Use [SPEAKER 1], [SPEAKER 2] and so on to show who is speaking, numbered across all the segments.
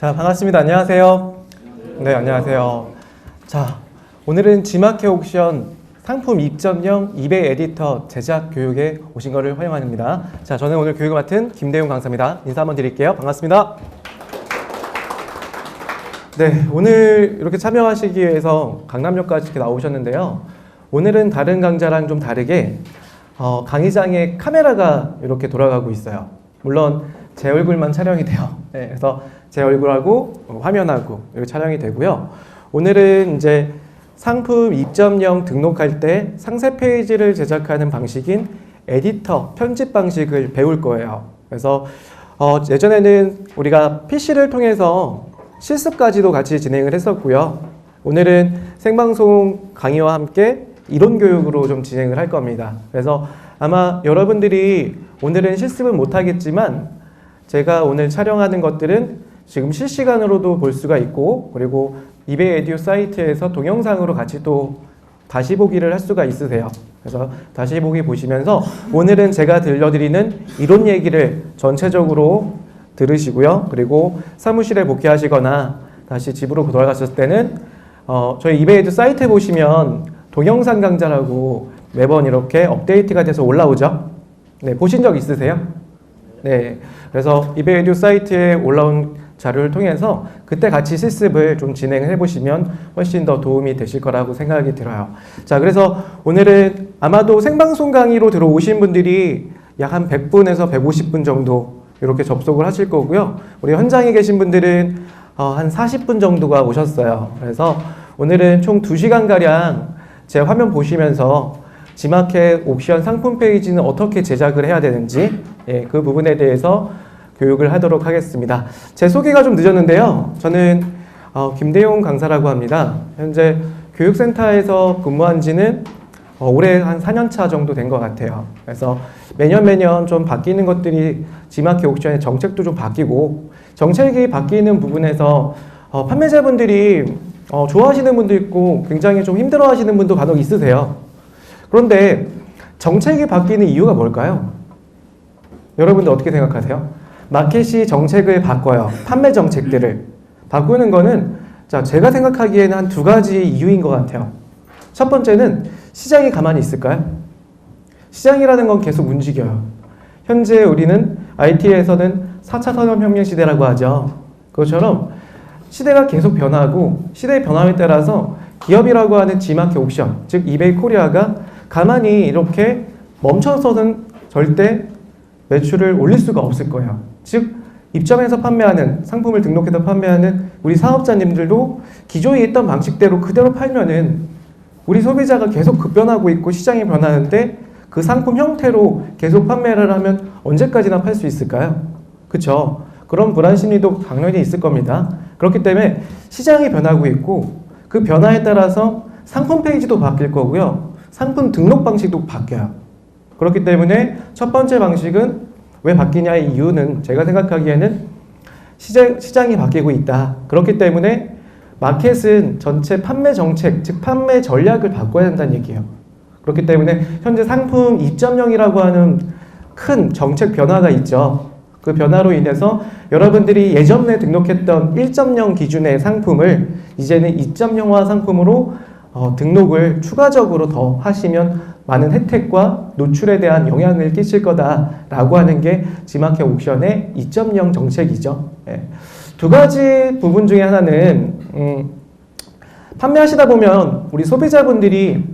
[SPEAKER 1] 자, 반갑습니다. 안녕하세요. 네, 안녕하세요. 자, 오늘은 지마켓 옥션 상품 입점형 이베이 에디터 제작 교육에 오신 것을 환영합니다. 자, 저는 오늘 교육을 맡은 김대용 강사입니다. 인사 한번 드릴게요. 반갑습니다. 네, 오늘 이렇게 참여하시기 위해서 강남역까지 이렇게 나오셨는데요. 오늘은 다른 강좌랑 좀 다르게 강의장에 카메라가 이렇게 돌아가고 있어요. 물론 제 얼굴만 촬영이 돼요. 네, 그래서 제 얼굴하고 화면하고 이렇게 촬영이 되고요. 오늘은 이제 상품 입점형 등록할 때 상세 페이지를 제작하는 방식인 에디터 편집 방식을 배울 거예요. 그래서 예전에는 우리가 PC를 통해서 실습까지도 같이 진행을 했었고요. 오늘은 생방송 강의와 함께 이론 교육으로 좀 진행을 할 겁니다. 그래서 아마 여러분들이 오늘은 실습은 못하겠지만 제가 오늘 촬영하는 것들은 지금 실시간으로도 볼 수가 있고, 그리고 이베이 에듀 사이트에서 동영상으로 같이 또 다시 보기를 할 수가 있으세요. 그래서 다시 보기 보시면서 오늘은 제가 들려드리는 이론 얘기를 전체적으로 들으시고요. 그리고 사무실에 복귀하시거나 다시 집으로 돌아가셨을 때는 저희 이베이 에듀 사이트에 보시면 동영상 강좌라고 매번 이렇게 업데이트가 돼서 올라오죠. 네, 보신 적 있으세요? 네, 그래서 이베이 에듀 사이트에 올라온 자료를 통해서 그때 같이 실습을 좀 진행해 보시면 훨씬 더 도움이 되실 거라고 생각이 들어요. 자, 그래서 오늘은 아마도 생방송 강의로 들어오신 분들이 약 한 100분에서 150분 정도 이렇게 접속을 하실 거고요. 우리 현장에 계신 분들은 한 40분 정도가 오셨어요. 그래서 오늘은 총 2시간가량 제 화면 보시면서 지마켓 옥션 상품 페이지는 어떻게 제작을 해야 되는지, 그 부분에 대해서 교육을 하도록 하겠습니다. 제 소개가 좀 늦었는데요. 저는 김대용 강사라고 합니다. 현재 교육센터에서 근무한 지는 올해 한 4년차 정도 된 것 같아요. 그래서 매년 좀 바뀌는 것들이 지마켓 옥션의 정책도 좀 바뀌고, 정책이 바뀌는 부분에서 판매자분들이 좋아하시는 분도 있고 굉장히 좀 힘들어하시는 분도 간혹 있으세요. 그런데 정책이 바뀌는 이유가 뭘까요? 여러분들 어떻게 생각하세요? 마켓이 정책을 바꿔요. 판매 정책들을 바꾸는 거는 제가 생각하기에는 한 2가지 이유인 것 같아요. 첫 번째는 시장이 가만히 있을까요? 시장이라는 건 계속 움직여요. 현재 우리는 IT에서는 4차 산업혁명 시대라고 하죠. 그것처럼 시대가 계속 변하고, 시대의 변화에 따라서 기업이라고 하는 지마켓 옥션, 즉 이베이 코리아가 가만히 이렇게 멈춰서는 절대 매출을 올릴 수가 없을 거예요. 즉 입점해서 판매하는, 상품을 등록해서 판매하는 우리 사업자님들도 기존에 있던 방식대로 그대로 팔면은 우리 소비자가 계속 급변하고 있고 시장이 변하는데 그 상품 형태로 계속 판매를 하면 언제까지나 팔 수 있을까요? 그렇죠? 그런 불안 심리도 당연히 있을 겁니다. 그렇기 때문에 시장이 변하고 있고 그 변화에 따라서 상품 페이지도 바뀔 거고요. 상품 등록 방식도 바뀌어요. 그렇기 때문에 첫 번째 방식은 왜 바뀌냐의 이유는 제가 생각하기에는 시장이 바뀌고 있다. 그렇기 때문에 마켓은 전체 판매 정책, 즉 판매 전략을 바꿔야 된다는 얘기예요. 그렇기 때문에 현재 상품 2.0이라고 하는 큰 정책 변화가 있죠. 그 변화로 인해서 여러분들이 예전에 등록했던 1.0 기준의 상품을 이제는 2.0화 상품으로 등록을 추가적으로 더 하시면 많은 혜택과 노출에 대한 영향을 끼칠 거다라고 하는 게 지마켓 옥션의 2.0 정책이죠. 2가지 부분 중에 하나는 판매하시다 보면 우리 소비자분들이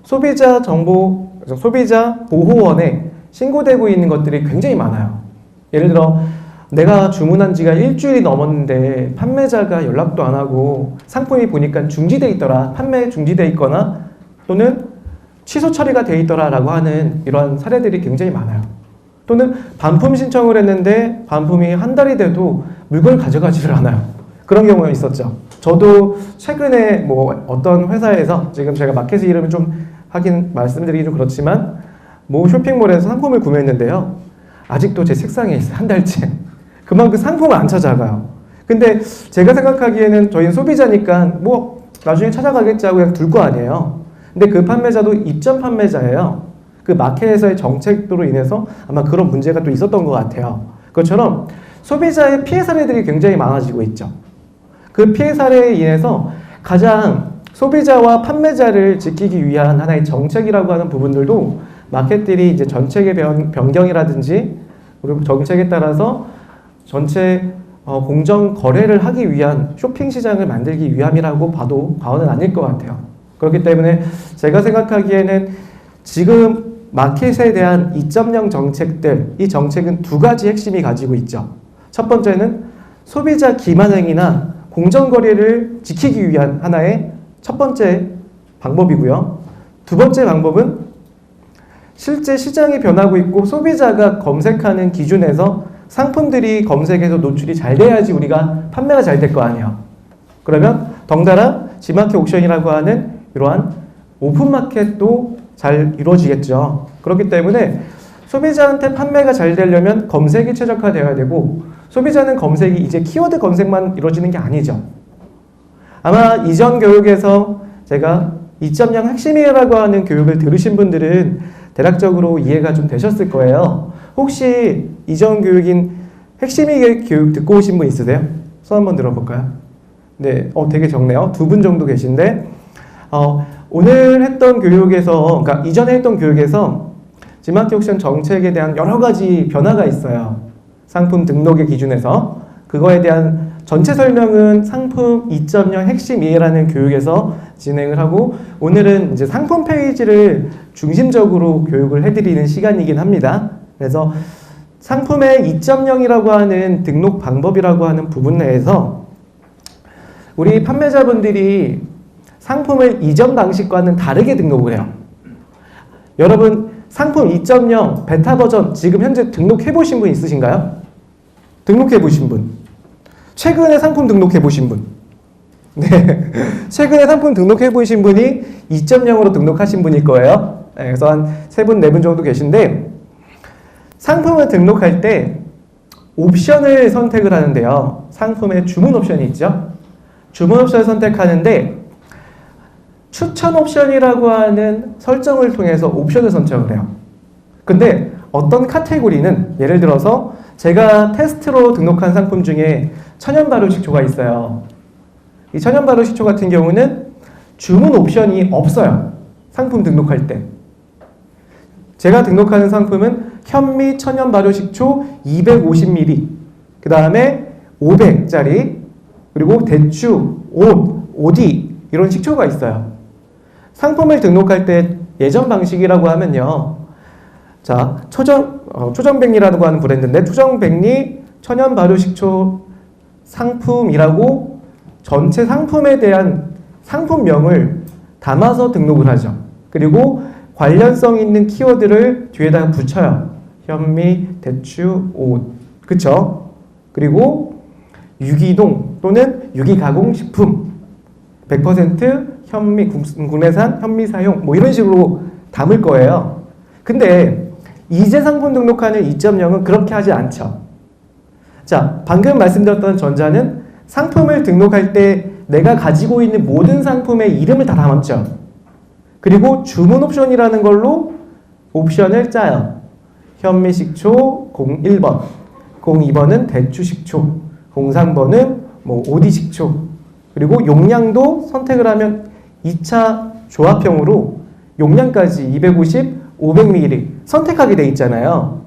[SPEAKER 1] 소비자 정보, 소비자 보호원에 신고되고 있는 것들이 굉장히 많아요. 예를 들어 내가 주문한 지가 일주일이 넘었는데 판매자가 연락도 안 하고 상품이 보니까 중지돼 있더라, 판매 중지돼 있거나 또는 취소 처리가 돼 있더라 라고 하는 이런 사례들이 굉장히 많아요. 또는 반품 신청을 했는데 반품이 한 달이 돼도 물건을 가져가지를 않아요. 그런 경우가 있었죠. 저도 최근에 어떤 회사에서, 지금 제가 마켓의 이름을 좀 말씀드리기 좀 그렇지만 쇼핑몰에서 상품을 구매했는데요. 아직도 제 책상에 있어요. 한 달째. 그만큼 상품을 안 찾아가요. 근데 제가 생각하기에는 저희는 소비자니까 나중에 찾아가겠지 하고 그냥 둘 거 아니에요. 근데 그 판매자도 입점 판매자예요. 그 마켓에서의 정책으로 인해서 아마 그런 문제가 또 있었던 것 같아요. 그것처럼 소비자의 피해 사례들이 굉장히 많아지고 있죠. 그 피해 사례에 인해서 가장 소비자와 판매자를 지키기 위한 하나의 정책이라고 하는 부분들도 마켓들이 이제 정책의 변경이라든지 그리고 정책에 따라서 전체 공정 거래를 하기 위한 쇼핑 시장을 만들기 위함이라고 봐도 과언은 아닐 것 같아요. 그렇기 때문에 제가 생각하기에는 지금 마켓에 대한 2.0 정책들, 이 정책은 두 가지 핵심이 가지고 있죠. 첫 번째는 소비자 기만행위나 공정거래를 지키기 위한 하나의 첫 번째 방법이고요. 두 번째 방법은 실제 시장이 변하고 있고 소비자가 검색하는 기준에서 상품들이 검색에서 노출이 잘 돼야지 우리가 판매가 잘 될 거 아니에요. 그러면 덩달아 지마켓 옥션이라고 하는 이러한 오픈마켓도 잘 이루어지겠죠. 그렇기 때문에 소비자한테 판매가 잘 되려면 검색이 최적화되어야 되고 소비자는 검색이 이제 키워드 검색만 이루어지는 게 아니죠. 아마 이전 교육에서 제가 2.0 핵심이라고 하는 교육을 들으신 분들은 대략적으로 이해가 좀 되셨을 거예요. 혹시 이전 교육인 핵심이 교육 듣고 오신 분 있으세요? 손 한번 들어볼까요? 네, 되게 적네요. 2분 정도 계신데 오늘 했던 교육에서, 그러니까 이전에 했던 교육에서 지마켓 옥션 정책에 대한 여러 가지 변화가 있어요. 상품 등록의 기준에서. 그거에 대한 전체 설명은 상품 2.0 핵심 이해라는 교육에서 진행을 하고 오늘은 이제 상품 페이지를 중심적으로 교육을 해드리는 시간이긴 합니다. 그래서 상품의 2.0이라고 하는 등록 방법이라고 하는 부분 내에서 우리 판매자분들이 상품을 이전 방식과는 다르게 등록을 해요. 여러분 상품 2.0 베타 버전 지금 현재 등록해 보신 분 있으신가요? 등록해 보신 분. 최근에 상품 등록해 보신 분. 네. 최근에 상품 등록해 보신 분이 2.0으로 등록하신 분일 거예요. 네, 그래서 한 3분, 4분 정도 계신데 상품을 등록할 때 옵션을 선택을 하는데요. 상품에 주문 옵션이 있죠. 주문 옵션을 선택하는데 추천 옵션이라고 하는 설정을 통해서 옵션을 선택을 해요. 근데 어떤 카테고리는 예를 들어서 제가 테스트로 등록한 상품 중에 천연 발효 식초가 있어요. 이 천연 발효 식초 같은 경우는 주문 옵션이 없어요. 상품 등록할 때. 제가 등록하는 상품은 현미 천연 발효 식초 250ml, 그 다음에 500짜리, 그리고 대추, 오디 이런 식초가 있어요. 상품을 등록할 때 예전 방식이라고 하면요. 자, 초정백리라고 하는 브랜드인데 초정백리 천연 발효 식초 상품이라고 전체 상품에 대한 상품명을 담아서 등록을 하죠. 그리고 관련성 있는 키워드를 뒤에다가 붙여요. 현미, 대추, 옷. 그쵸? 그리고 유기농 또는 유기가공식품 100% 현미, 국내산 현미 사용 뭐 이런 식으로 담을 거예요. 근데 이제 상품 등록하는 2.0은 그렇게 하지 않죠. 자, 방금 말씀드렸던 전자는 상품을 등록할 때 내가 가지고 있는 모든 상품의 이름을 다 담았죠. 그리고 주문 옵션이라는 걸로 옵션을 짜요. 현미식초 01번, 02번은 대추식초, 03번은 뭐 오디식초, 그리고 용량도 선택을 하면 2차 조합형으로 용량까지 250, 500ml 선택하게 돼 있잖아요.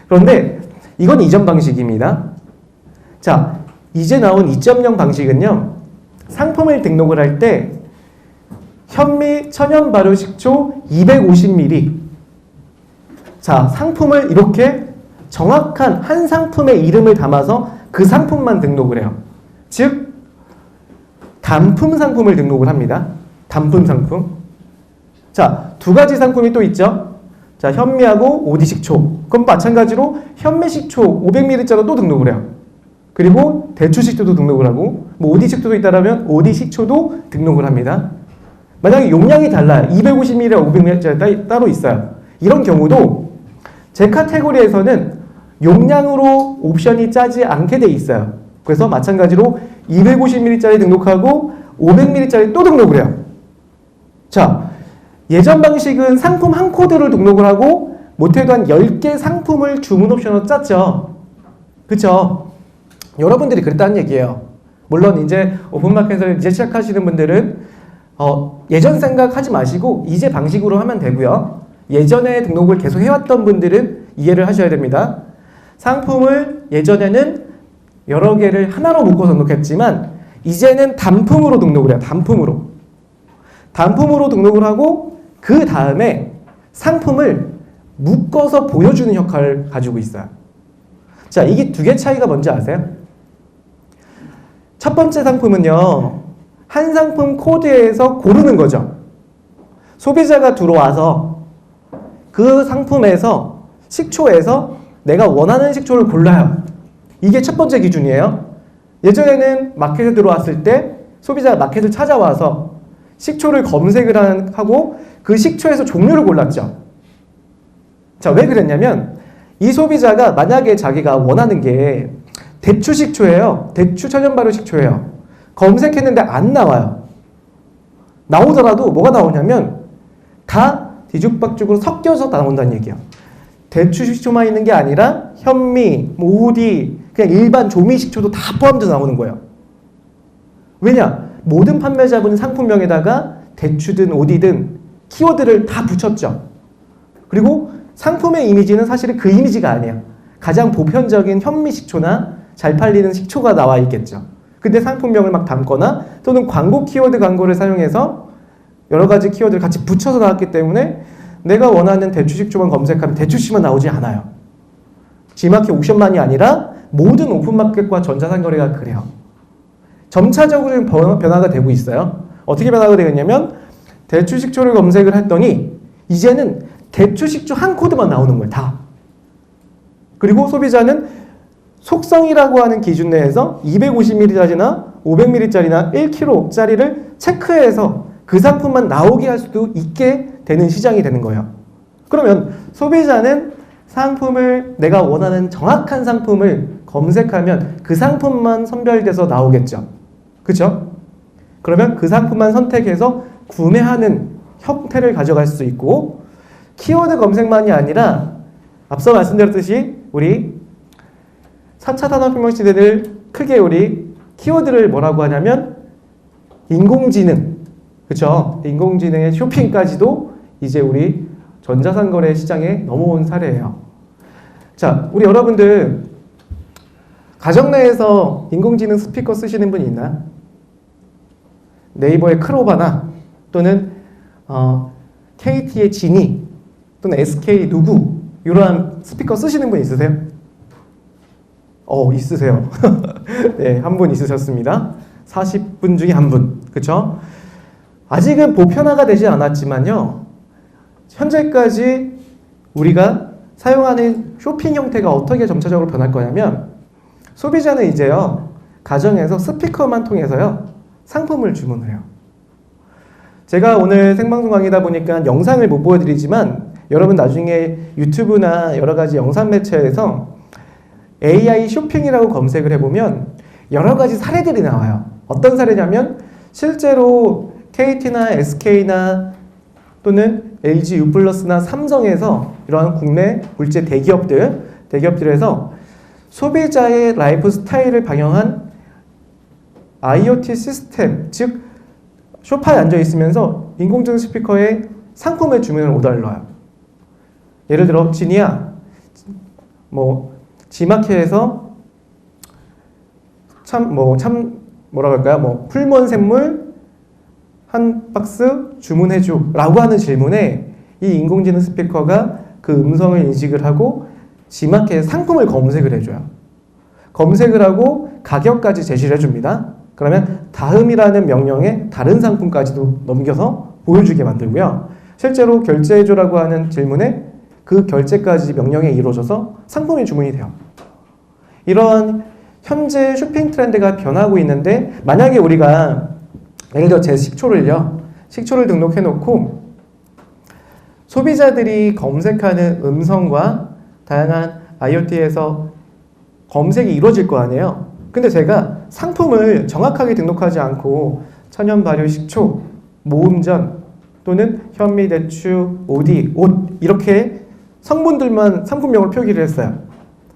[SPEAKER 1] 그런데 이건 이전 방식입니다. 자, 이제 나온 2.0 방식은요. 상품을 등록을 할 때 현미 천연 발효 식초 250ml. 자, 상품을 이렇게 정확한 한 상품의 이름을 담아서 그 상품만 등록을 해요. 즉 단품 상품을 등록을 합니다. 단품 상품. 자, 두 가지 상품이 또 있죠. 자, 현미하고 오디식초. 그럼 마찬가지로 현미식초 500ml짜리 또 등록을 해요. 그리고 대추식초도 등록을 하고 뭐 오디식초도 있다라면 오디식초도 등록을 합니다. 만약에 용량이 달라요. 250ml랑 500ml짜리 따로 있어요. 이런 경우도 제 카테고리에서는 용량으로 옵션이 짜지 않게 돼 있어요. 그래서 마찬가지로 250ml짜리 등록하고 500ml짜리 또 등록을 해요. 자, 예전 방식은 상품 한 코드를 등록을 하고 못해도 한 10개 상품을 주문 옵션으로 짰죠. 그쵸? 여러분들이 그랬다는 얘기예요. 물론 이제 오픈마켓을 이제 시작하시는 분들은 예전 생각하지 마시고 이제 방식으로 하면 되고요. 예전에 등록을 계속 해왔던 분들은 이해를 하셔야 됩니다. 상품을 예전에는 여러 개를 하나로 묶어서 등록했지만 이제는 단품으로 등록을 해요. 단품으로 등록을 하고 그 다음에 상품을 묶어서 보여주는 역할을 가지고 있어요. 자, 이게 두 개 차이가 뭔지 아세요? 첫 번째 상품은요, 한 상품 코드에서 고르는 거죠. 소비자가 들어와서 그 상품에서 식초에서 내가 원하는 식초를 골라요. 이게 첫 번째 기준이에요. 예전에는 마켓에 들어왔을 때 소비자가 마켓을 찾아와서 식초를 검색을 하고 그 식초에서 종류를 골랐죠. 자, 왜 그랬냐면 이 소비자가 만약에 자기가 원하는 게 대추 식초예요. 대추 천연 발효 식초예요. 검색했는데 안 나와요. 나오더라도 뭐가 나오냐면 다 뒤죽박죽으로 섞여서 나온다는 얘기야. 대추 식초만 있는 게 아니라 현미, 오디, 그냥 일반 조미 식초도 다 포함돼서 나오는 거예요. 왜냐? 모든 판매자분은 상품명에다가 대추든 오디든 키워드를 다 붙였죠. 그리고 상품의 이미지는 사실은 그 이미지가 아니에요. 가장 보편적인 현미 식초나 잘 팔리는 식초가 나와 있겠죠. 근데 상품명을 막 담거나 또는 광고 키워드 광고를 사용해서 여러 가지 키워드를 같이 붙여서 나왔기 때문에 내가 원하는 대추 식초만 검색하면 대추씨만 나오지 않아요. G마켓 옥션만이 아니라 모든 오픈마켓과 전자상거래가 그래요. 점차적으로 변화가 되고 있어요. 어떻게 변화가 되겠냐면 대추 식초를 검색을 했더니 이제는 대추 식초 한 코드만 나오는 거예요. 다. 그리고 소비자는 속성이라고 하는 기준 내에서 250ml짜리나 500ml짜리나 1kg짜리를 체크해서 그 상품만 나오게 할 수도 있게 되는 시장이 되는 거예요. 그러면 소비자는 상품을 내가 원하는 정확한 상품을 검색하면 그 상품만 선별돼서 나오겠죠. 그렇죠? 그러면 그 상품만 선택해서 구매하는 형태를 가져갈 수 있고 키워드 검색만이 아니라 앞서 말씀드렸듯이 우리 4차 산업혁명 시대를 크게 우리 키워드를 뭐라고 하냐면 인공지능, 그렇죠? 인공지능의 쇼핑까지도 이제 우리 전자상거래 시장에 넘어온 사례예요. 자, 우리 여러분들 가정 내에서 인공지능 스피커 쓰시는 분 있나? 네이버의 크로바나 또는 KT의 지니 또는 SK 누구 이러한 스피커 쓰시는 분 있으세요? 있으세요. 네, 한 분 있으셨습니다. 40분 중에 한 분. 그렇죠? 아직은 보편화가 되지 않았지만요. 현재까지 우리가 사용하는 쇼핑 형태가 어떻게 점차적으로 변할 거냐면 소비자는 이제요. 가정에서 스피커만 통해서요. 상품을 주문을 해요. 제가 오늘 생방송 강의다 보니까 영상을 못 보여드리지만 여러분 나중에 유튜브나 여러 가지 영상 매체에서 AI 쇼핑이라고 검색을 해보면 여러 가지 사례들이 나와요. 어떤 사례냐면 실제로 KT나 SK나 또는 LG U+나 삼성에서 이러한 국내 물질 대기업들에서 소비자의 라이프 스타일을 반영한 IoT 시스템, 즉 소파에 앉아 있으면서 인공지능 스피커에 상품의 주문을 오더를 넣어요. 예를 들어 지니야, G마켓에서 뭐라고 할까요? 풀무원 샘물 한 박스 주문해줘 라고 하는 질문에 이 인공지능 스피커가 그 음성을 인식을 하고 G마켓에 상품을 검색을 해줘요. 검색을 하고 가격까지 제시를 해줍니다. 그러면 다음이라는 명령에 다른 상품까지도 넘겨서 보여주게 만들고요. 실제로 결제해줘라고 하는 질문에 그 결제까지 명령에 이루어져서 상품이 주문이 돼요. 이런 현재 쇼핑 트렌드가 변하고 있는데 만약에 우리가 예를 들어 제 식초를 등록해 놓고 소비자들이 검색하는 음성과 다양한 IoT에서 검색이 이루어질 거 아니에요. 근데 제가 상품을 정확하게 등록하지 않고 천연 발효 식초, 모음전 또는 현미, 대추, 오디, 옷 이렇게 성분들만 상품명을 표기를 했어요.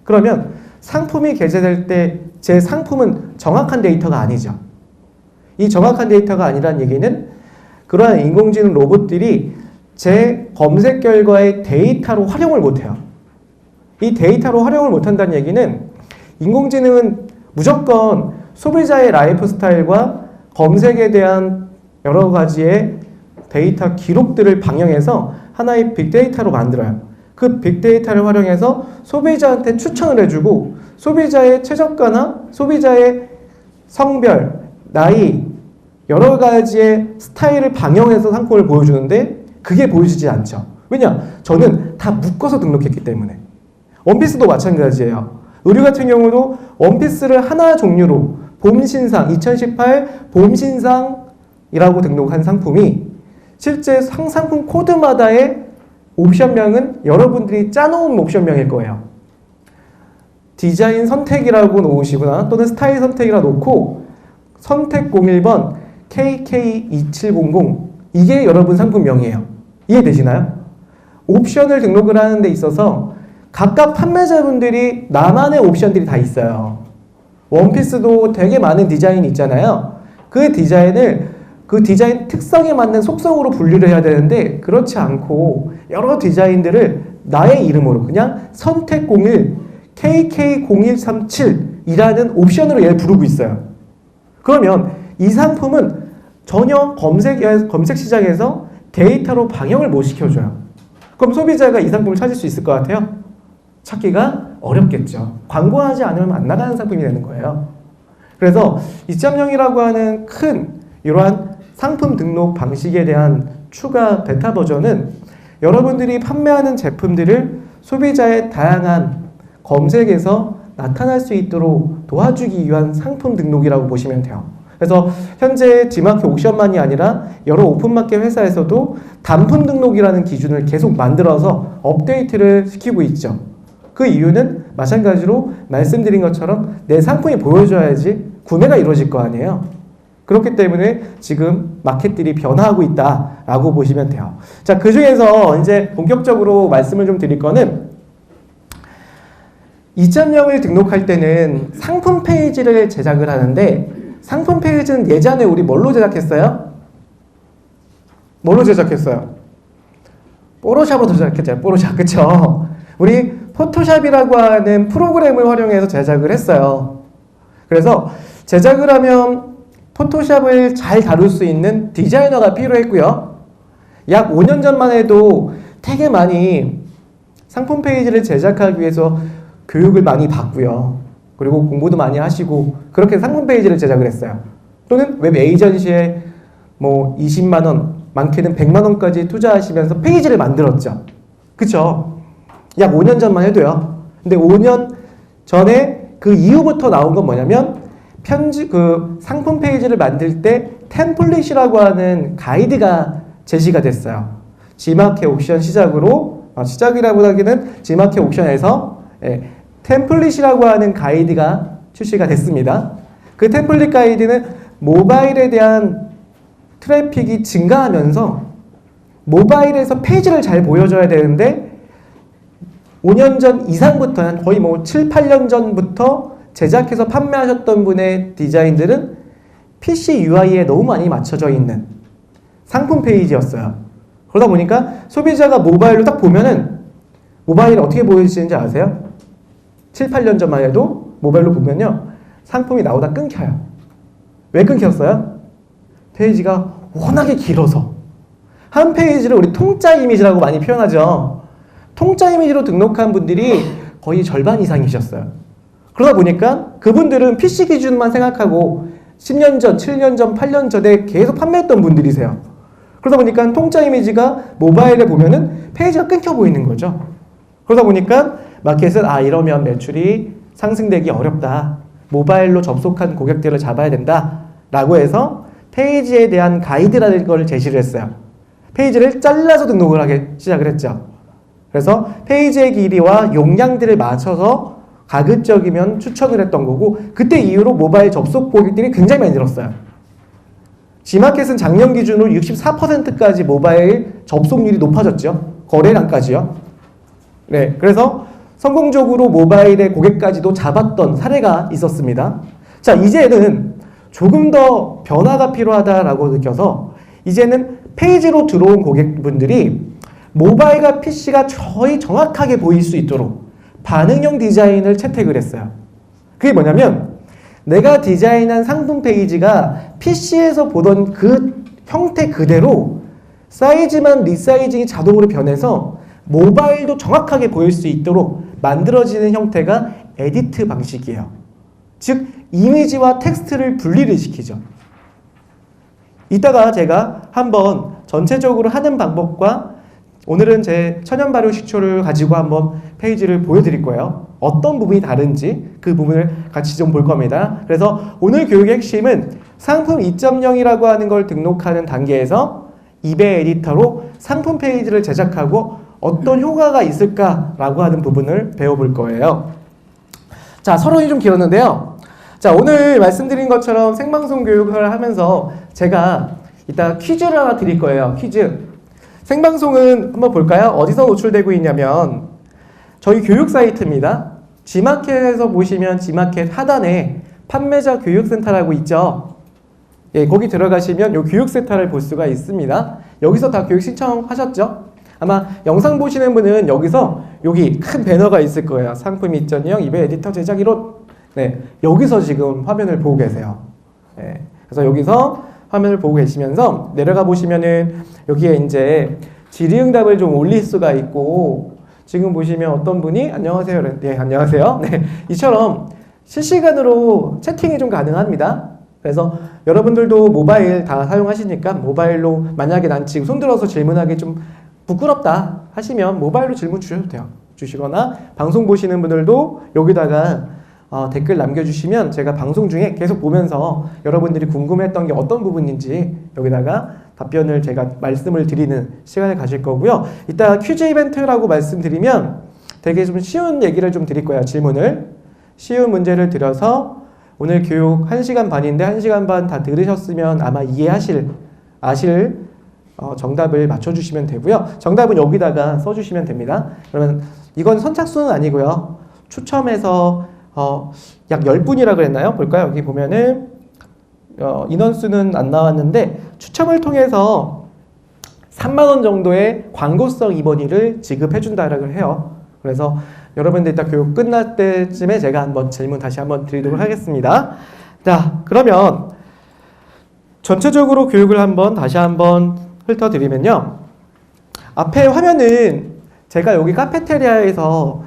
[SPEAKER 1] 그러면 상품이 게재될 때 제 상품은 정확한 데이터가 아니죠. 이 정확한 데이터가 아니란 얘기는 그러한 인공지능 로봇들이 제 검색 결과의 데이터로 활용을 못해요. 이 데이터로 활용을 못한다는 얘기는 인공지능은 무조건 소비자의 라이프 스타일과 검색에 대한 여러 가지의 데이터 기록들을 방영해서 하나의 빅데이터로 만들어요. 그 빅데이터를 활용해서 소비자한테 추천을 해주고 소비자의 최저가나 소비자의 성별, 나이, 여러 가지의 스타일을 방영해서 상품을 보여주는데 그게 보여지지 않죠. 왜냐? 저는 다 묶어서 등록했기 때문에. 원피스도 마찬가지예요. 의류 같은 경우도 원피스를 하나 종류로 봄신상, 2018 봄신상이라고 등록한 상품이 실제 상품 코드마다의 옵션명은 여러분들이 짜놓은 옵션명일 거예요. 디자인 선택이라고 놓으시거나 또는 스타일 선택이라 놓고 선택 01번 KK2700 이게 여러분 상품명이에요. 이해되시나요? 옵션을 등록을 하는 데 있어서 각각 판매자분들이 나만의 옵션들이 다 있어요. 원피스도 되게 많은 디자인이 있잖아요. 그 디자인 특성에 맞는 속성으로 분류를 해야 되는데 그렇지 않고 여러 디자인들을 나의 이름으로 그냥 선택01 KK0137이라는 옵션으로 얘를 부르고 있어요. 그러면 이 상품은 전혀 검색 시장에서 데이터로 방영을 못 시켜줘요. 그럼 소비자가 이 상품을 찾을 수 있을 것 같아요? 찾기가 어렵겠죠. 광고하지 않으면 안 나가는 상품이 되는 거예요. 그래서 2.0이라고 하는 큰 이러한 상품 등록 방식에 대한 추가 베타 버전은 여러분들이 판매하는 제품들을 소비자의 다양한 검색에서 나타날 수 있도록 도와주기 위한 상품 등록이라고 보시면 돼요. 그래서 현재 G마켓 옥션만이 아니라 여러 오픈마켓 회사에서도 단품 등록이라는 기준을 계속 만들어서 업데이트를 시키고 있죠. 그 이유는 마찬가지로 말씀드린 것처럼 내 상품이 보여줘야지 구매가 이루어질 거 아니에요. 그렇기 때문에 지금 마켓들이 변화하고 있다라고 보시면 돼요. 자, 그 중에서 이제 본격적으로 말씀을 좀 드릴 거는 2.0을 등록할 때는 상품 페이지를 제작을 하는데 상품 페이지는 예전에 우리 뭘로 제작했어요? 뭘로 제작했어요? 포토샵으로 제작했잖아요. 포토샵, 그쵸? 우리 포토샵이라고 하는 프로그램을 활용해서 제작을 했어요. 그래서 제작을 하면 포토샵을 잘 다룰 수 있는 디자이너가 필요했고요. 약 5년 전만 해도 되게 많이 상품 페이지를 제작하기 위해서 교육을 많이 받고요. 그리고 공부도 많이 하시고 그렇게 상품 페이지를 제작을 했어요. 또는 웹 에이전시에 뭐 20만 원, 많게는 100만 원까지 투자하시면서 페이지를 만들었죠. 그쵸? 약 5년 전만 해도요. 근데 5년 전에 그 이후부터 나온 건 뭐냐면 상품 페이지를 만들 때 템플릿이라고 하는 가이드가 제시가 됐어요. G마켓 옥션 시작이라고 하기는 G마켓 옥션에서 템플릿이라고 하는 가이드가 출시가 됐습니다. 그 템플릿 가이드는 모바일에 대한 트래픽이 증가하면서 모바일에서 페이지를 잘 보여줘야 되는데 5년 전 이상부터 거의 뭐 7, 8년 전부터 제작해서 판매하셨던 분의 디자인들은 PC UI에 너무 많이 맞춰져 있는 상품 페이지였어요. 그러다 보니까 소비자가 모바일로 딱 보면은 모바일이 어떻게 보여지는지 아세요? 7, 8년 전만 해도 모바일로 보면요. 상품이 나오다 끊겨요. 왜 끊겼어요? 페이지가 워낙에 길어서. 한 페이지를 우리 통짜 이미지라고 많이 표현하죠. 통짜 이미지로 등록한 분들이 거의 절반 이상이셨어요. 그러다 보니까 그분들은 PC 기준만 생각하고 10년 전, 7년 전, 8년 전에 계속 판매했던 분들이세요. 그러다 보니까 통짜 이미지가 모바일에 보면은 페이지가 끊겨 보이는 거죠. 그러다 보니까 마켓은 이러면 매출이 상승되기 어렵다. 모바일로 접속한 고객들을 잡아야 된다. 라고 해서 페이지에 대한 가이드라는 걸 제시를 했어요. 페이지를 잘라서 등록을 하기 시작을 했죠. 그래서 페이지의 길이와 용량들을 맞춰서 가급적이면 추천을 했던 거고 그때 이후로 모바일 접속 고객들이 굉장히 많이 늘었어요. G마켓은 작년 기준으로 64%까지 모바일 접속률이 높아졌죠. 거래량까지요. 네, 그래서 성공적으로 모바일의 고객까지도 잡았던 사례가 있었습니다. 자, 이제는 조금 더 변화가 필요하다라고 느껴서 이제는 페이지로 들어온 고객분들이 모바일과 PC가 거의 정확하게 보일 수 있도록 반응형 디자인을 채택을 했어요. 그게 뭐냐면 내가 디자인한 상품 페이지가 PC에서 보던 그 형태 그대로 사이즈만 리사이징이 자동으로 변해서 모바일도 정확하게 보일 수 있도록 만들어지는 형태가 에디트 방식이에요. 즉 이미지와 텍스트를 분리를 시키죠. 이따가 제가 한번 전체적으로 하는 방법과 오늘은 제 천연 발효 식초를 가지고 한번 페이지를 보여드릴 거예요. 어떤 부분이 다른지 그 부분을 같이 좀 볼 겁니다. 그래서 오늘 교육의 핵심은 상품 2.0이라고 하는 걸 등록하는 단계에서 이베 에디터로 상품 페이지를 제작하고 어떤 효과가 있을까라고 하는 부분을 배워볼 거예요. 자, 서론이 좀 길었는데요. 자, 오늘 말씀드린 것처럼 생방송 교육을 하면서 제가 이따 퀴즈를 하나 드릴 거예요. 퀴즈. 생방송은 한번 볼까요? 어디서 노출되고 있냐면 저희 교육 사이트입니다. 지마켓에서 보시면 지마켓 하단에 판매자 교육센터라고 있죠. 예, 거기 들어가시면 요 교육센터를 볼 수가 있습니다. 여기서 다 교육 신청하셨죠? 아마 영상 보시는 분은 여기서 여기 큰 배너가 있을 거예요. 상품 2.0 이베 에디터 제작 1호. 네, 여기서 지금 화면을 보고 계세요. 네, 그래서 여기서 화면을 보고 계시면서 내려가 보시면은 여기에 이제 질의응답을 좀 올릴 수가 있고 지금 보시면 어떤 분이 안녕하세요. 네, 안녕하세요. 네, 이처럼 실시간으로 채팅이 좀 가능합니다. 그래서 여러분들도 모바일 다 사용하시니까 모바일로 만약에 난 지금 손들어서 질문하기 좀 부끄럽다 하시면 모바일로 질문 주셔도 돼요. 주시거나 방송 보시는 분들도 여기다가 댓글 남겨주시면 제가 방송 중에 계속 보면서 여러분들이 궁금했던 게 어떤 부분인지 여기다가 답변을 제가 말씀을 드리는 시간을 가질 거고요. 이따 퀴즈 이벤트라고 말씀드리면 되게 좀 쉬운 얘기를 좀 드릴 거예요. 질문을. 쉬운 문제를 드려서 오늘 교육 1시간 반인데 1시간 반 다 들으셨으면 아마 아실 정답을 맞춰주시면 되고요. 정답은 여기다가 써주시면 됩니다. 그러면 이건 선착순은 아니고요. 추첨해서 약 10분이라 그랬나요? 볼까요? 여기 보면은 인원수는 안 나왔는데 추첨을 통해서 3만원 정도의 광고성 입원료를 지급해준다라고 해요. 그래서 여러분들 이따 교육 끝날 때쯤에 제가 한번 질문 다시 한번 드리도록 하겠습니다. 자, 그러면 전체적으로 교육을 다시 한번 훑어드리면요. 앞에 화면은 제가 여기 카페테리아에서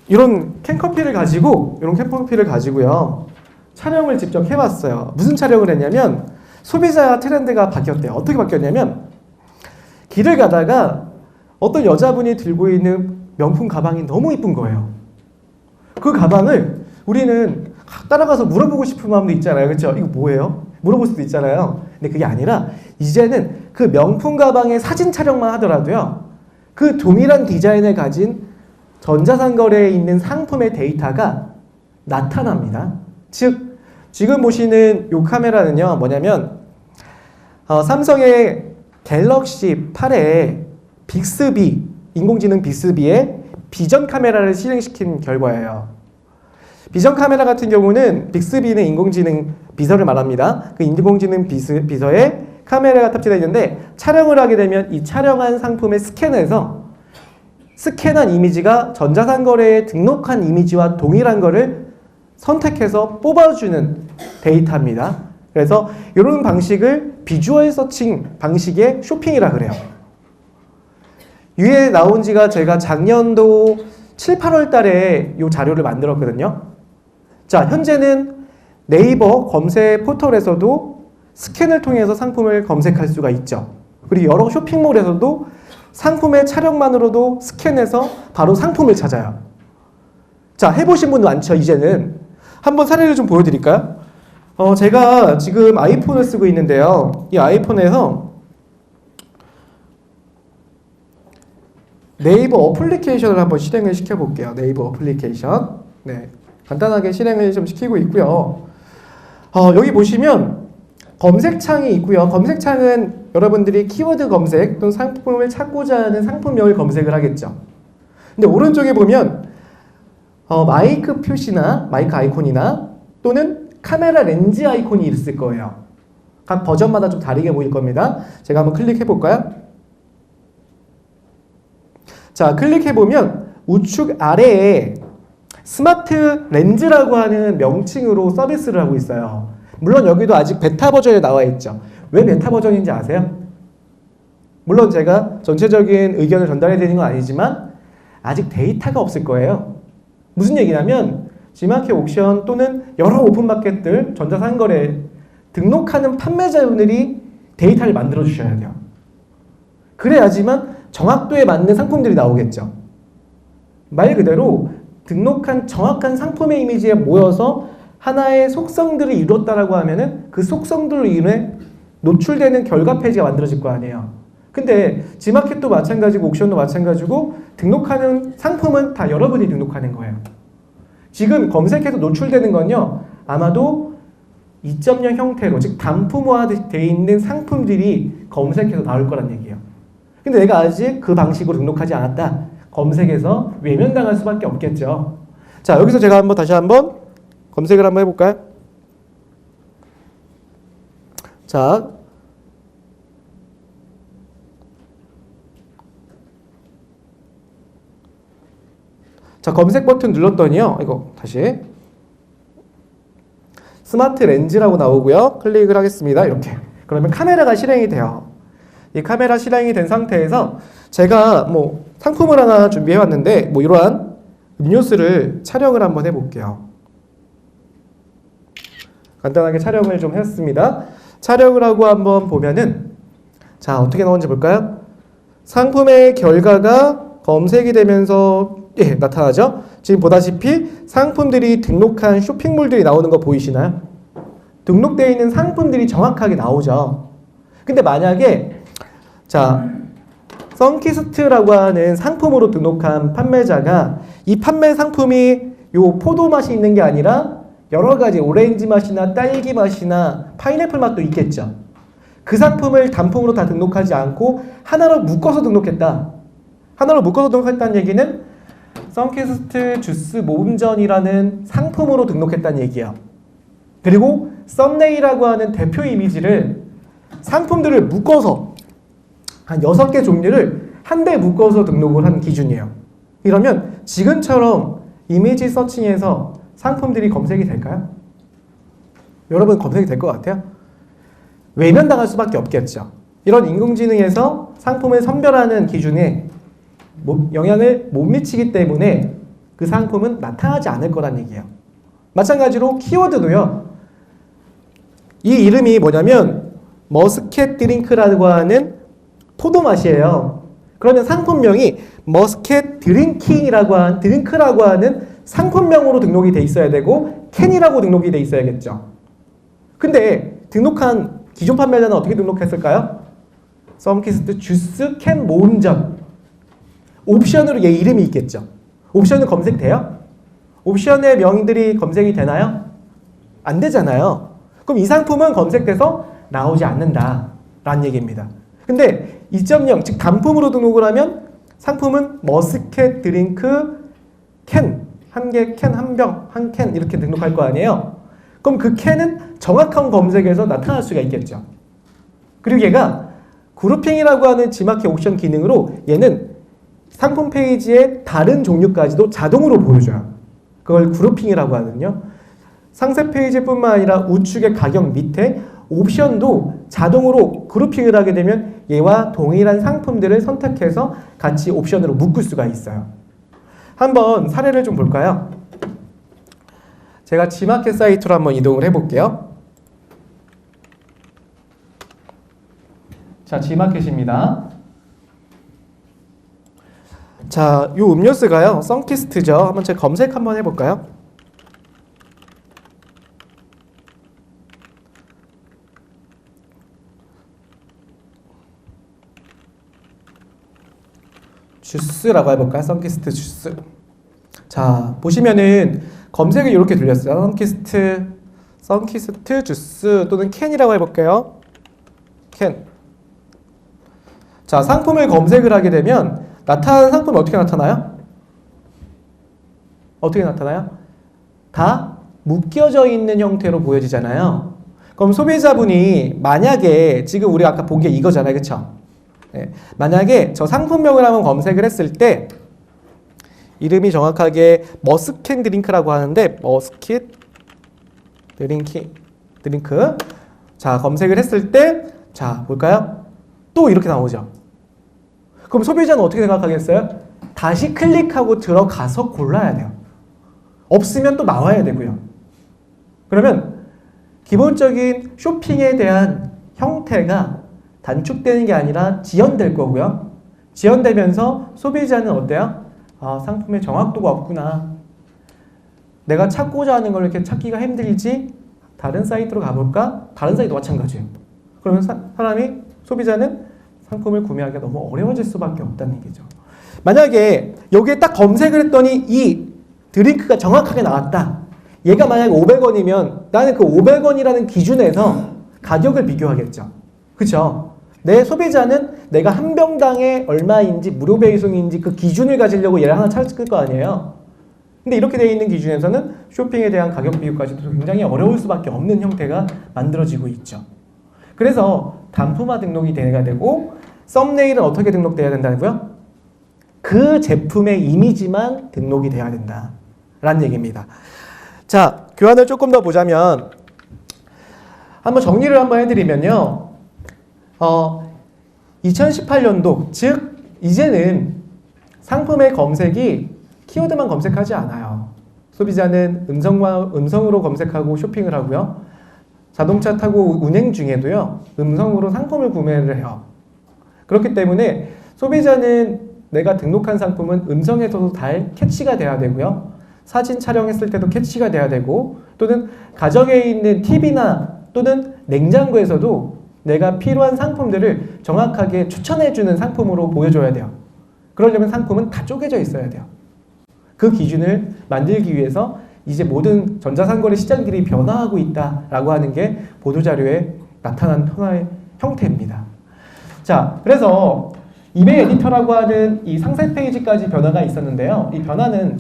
[SPEAKER 1] 이런 캔커피를 가지고요. 촬영을 직접 해봤어요. 무슨 촬영을 했냐면 소비자 트렌드가 바뀌었대요. 어떻게 바뀌었냐면 길을 가다가 어떤 여자분이 들고 있는 명품 가방이 너무 이쁜 거예요. 그 가방을 우리는 따라가서 물어보고 싶은 마음도 있잖아요. 그렇죠? 이거 뭐예요? 물어볼 수도 있잖아요. 근데 그게 아니라 이제는 그 명품 가방의 사진 촬영만 하더라도요. 그 동일한 디자인을 가진 전자상거래에 있는 상품의 데이터가 나타납니다. 즉 지금 보시는 이 카메라는요. 뭐냐면 삼성의 갤럭시 8에 빅스비 인공지능 빅스비에 비전 카메라를 실행시킨 결과예요. 비전 카메라 같은 경우는 빅스비는 인공지능 비서를 말합니다. 그 인공지능 비서에 카메라가 탑재되어 있는데 촬영을 하게 되면 이 촬영한 상품을 스캔해서 스캔한 이미지가 전자상거래에 등록한 이미지와 동일한 거를 선택해서 뽑아주는 데이터입니다. 그래서 이런 방식을 비주얼 서칭 방식의 쇼핑이라 그래요. 위에 나온 지가 제가 작년도 7, 8월 달에 이 자료를 만들었거든요. 자, 현재는 네이버 검색 포털에서도 스캔을 통해서 상품을 검색할 수가 있죠. 그리고 여러 쇼핑몰에서도 상품의 촬영만으로도 스캔해서 바로 상품을 찾아요. 자, 해보신 분 많죠, 이제는. 한번 사례를 좀 보여드릴까요? 제가 지금 아이폰을 쓰고 있는데요. 이 아이폰에서 네이버 어플리케이션을 한번 실행을 시켜볼게요. 네이버 어플리케이션. 네, 간단하게 실행을 좀 시키고 있고요. 여기 보시면 검색창이 있고요. 검색창은 여러분들이 키워드 검색 또는 상품을 찾고자 하는 상품명을 검색을 하겠죠. 근데 오른쪽에 보면 마이크 표시나 마이크 아이콘이나 또는 카메라 렌즈 아이콘이 있을 거예요. 각 버전마다 좀 다르게 보일 겁니다. 제가 한번 클릭해 볼까요? 자, 클릭해 보면 우측 아래에 스마트 렌즈라고 하는 명칭으로 서비스를 하고 있어요. 물론 여기도 아직 베타 버전에 나와 있죠. 왜 베타 버전인지 아세요? 물론 제가 전체적인 의견을 전달해 드리는 건 아니지만 아직 데이터가 없을 거예요. 무슨 얘기냐면 G마켓 옥션 또는 여러 오픈마켓들, 전자상거래 등록하는 판매자분들이 데이터를 만들어 주셔야 돼요. 그래야지만 정확도에 맞는 상품들이 나오겠죠. 말 그대로 등록한 정확한 상품의 이미지에 모여서 하나의 속성들을 이뤘다라고 하면은 그 속성들로 인해 노출되는 결과 페이지가 만들어질 거 아니에요. 근데 G마켓도 마찬가지고 옥션도 마찬가지고 등록하는 상품은 다 여러분이 등록하는 거예요. 지금 검색해서 노출되는 건요, 아마도 2.0 형태로, 즉 단품화되어 있는 상품들이 검색해서 나올 거란 얘기예요. 근데 내가 아직 그 방식으로 등록하지 않았다. 검색에서 외면당할 수밖에 없겠죠. 자, 여기서 제가 다시 한번 검색을 한번 해볼까요? 자, 검색 버튼 눌렀더니요, 이거 다시 스마트 렌즈라고 나오고요. 클릭을 하겠습니다. 이렇게. 그러면 카메라가 실행이 돼요. 이 카메라 실행이 된 상태에서 제가 상품을 하나 준비해 왔는데 이러한 음료수를 촬영을 한번 해볼게요. 간단하게 촬영을 좀 했습니다. 촬영을 하고 한번 보면은 자, 어떻게 나오는지 볼까요? 상품의 결과가 검색이 되면서 나타나죠? 지금 보다시피 상품들이 등록한 쇼핑몰들이 나오는 거 보이시나요? 등록되어 있는 상품들이 정확하게 나오죠. 근데 만약에 선키스트라고 하는 상품으로 등록한 판매자가 이 판매 상품이 요 포도 맛이 있는 게 아니라 여러 가지 오렌지 맛이나 딸기 맛이나 파인애플 맛도 있겠죠. 그 상품을 단품으로 다 등록하지 않고 하나로 묶어서 등록했다. 하나로 묶어서 등록했다는 얘기는 선키스트 주스 모음전이라는 상품으로 등록했다는 얘기예요. 그리고 썸네일이라고 하는 대표 이미지를 상품들을 묶어서 한 6개 종류를 한데 묶어서 등록을 한 기준이에요. 이러면 지금처럼 이미지 서칭에서 상품들이 검색이 될까요? 여러분 검색이 될 것 같아요? 외면당할 수밖에 없겠죠. 이런 인공지능에서 상품을 선별하는 기준에 영향을 못 미치기 때문에 그 상품은 나타나지 않을 거란 얘기예요. 마찬가지로 키워드도요. 이 이름이 뭐냐면 머스켓 드링크라고 하는 포도 맛이에요. 그러면 상품명이 머스켓 드링크라고 하는 상품명으로 등록이 돼 있어야 되고 캔이라고 등록이 돼 있어야겠죠. 근데 등록한 기존 판매자는 어떻게 등록했을까요? 선키스트 주스 캔 모음전. 옵션으로 얘 이름이 있겠죠. 옵션은 검색돼요? 옵션의 명들이 검색이 되나요? 안 되잖아요. 그럼 이 상품은 검색돼서 나오지 않는다 라는 얘기입니다. 근데 2.0 즉 단품으로 등록을 하면 상품은 머스켓 드링크 캔 한 개 캔 한 병 한 캔 이렇게 등록할 거 아니에요. 그럼 그 캔은 정확한 검색에서 나타날 수가 있겠죠. 그리고 얘가 그룹핑이라고 하는 G마켓 옥션 기능으로 얘는 상품 페이지의 다른 종류까지도 자동으로 보여줘요. 그걸 그룹핑이라고 하거든요. 상세 페이지뿐만 아니라 우측의 가격 밑에 옵션도 자동으로 그룹핑을 하게 되면 얘와 동일한 상품들을 선택해서 같이 옵션으로 묶을 수가 있어요. 한번 사례를 좀 볼까요? 제가 G마켓 사이트로 한번 이동을 해볼게요. 자, G마켓입니다. 자, 요 음료수가요, 선키스트죠. 한번 제가 검색 한번 해볼까요? 주스라고 해볼까요? 선키스트 주스. 자, 보시면은 검색을 이렇게 돌렸어요. 선키스트 주스 또는 캔이라고 해볼게요. 캔. 자, 상품을 검색을 하게 되면 나타나는 상품이 어떻게 나타나요? 어떻게 나타나요? 다 묶여져 있는 형태로 보여지잖아요. 그럼 소비자분이 만약에 지금 우리 아까 본 게 이거잖아요. 그쵸? 네. 만약에 저 상품명을 한번 검색을 했을 때 이름이 정확하게 머스킨 드링크라고 하는데 머스킷 드링크 자 검색을 했을 때 자 볼까요? 또 이렇게 나오죠. 그럼 소비자는 어떻게 생각하겠어요? 다시 클릭하고 들어가서 골라야 돼요. 없으면 또 나와야 되고요. 그러면 기본적인 쇼핑에 대한 형태가 단축되는 게 아니라 지연될 거고요. 지연되면서 소비자는 어때요? 아, 상품의 정확도가 없구나. 내가 찾고자 하는 걸 이렇게 찾기가 힘들지? 다른 사이트로 가볼까? 다른 사이트도 마찬가지예요. 그러면 소비자는 상품을 구매하기가 너무 어려워질 수밖에 없다는 얘기죠. 만약에 여기에 딱 검색을 했더니 이 드링크가 정확하게 나왔다. 얘가 만약에 500원이면 나는 그 500원이라는 기준에서 가격을 비교하겠죠. 그렇죠? 내 소비자는 내가 한 병당에 얼마인지 무료 배송인지 그 기준을 가지려고 얘를 하나 찾을 거 아니에요. 근데 이렇게 되어 있는 기준에서는 쇼핑에 대한 가격 비교까지도 굉장히 어려울 수밖에 없는 형태가 만들어지고 있죠. 그래서 단품화 등록이 돼야 되고 썸네일은 어떻게 등록돼야 된다고요? 그 제품의 이미지만 등록이 돼야 된다 라는 얘기입니다. 자, 교환을 조금 더 보자면 한번 정리를 한번 해드리면요. 2018년도 즉 이제는 상품의 검색이 키워드만 검색하지 않아요. 소비자는 음성으로 검색하고 쇼핑을 하고요. 자동차 타고 운행 중에도요. 음성으로 상품을 구매를 해요. 그렇기 때문에 소비자는 내가 등록한 상품은 음성에서도 잘 캐치가 돼야 되고요. 사진 촬영했을 때도 캐치가 돼야 되고 또는 가정에 있는 TV나 또는 냉장고에서도 내가 필요한 상품들을 정확하게 추천해주는 상품으로 보여줘야 돼요. 그러려면 상품은 다 쪼개져 있어야 돼요. 그 기준을 만들기 위해서 이제 모든 전자상거래 시장들이 변화하고 있다라고 하는 게 보도자료에 나타난 하나의 형태입니다. 자, 그래서 이베이 에디터라고 하는 이 상세 페이지까지 변화가 있었는데요. 이 변화는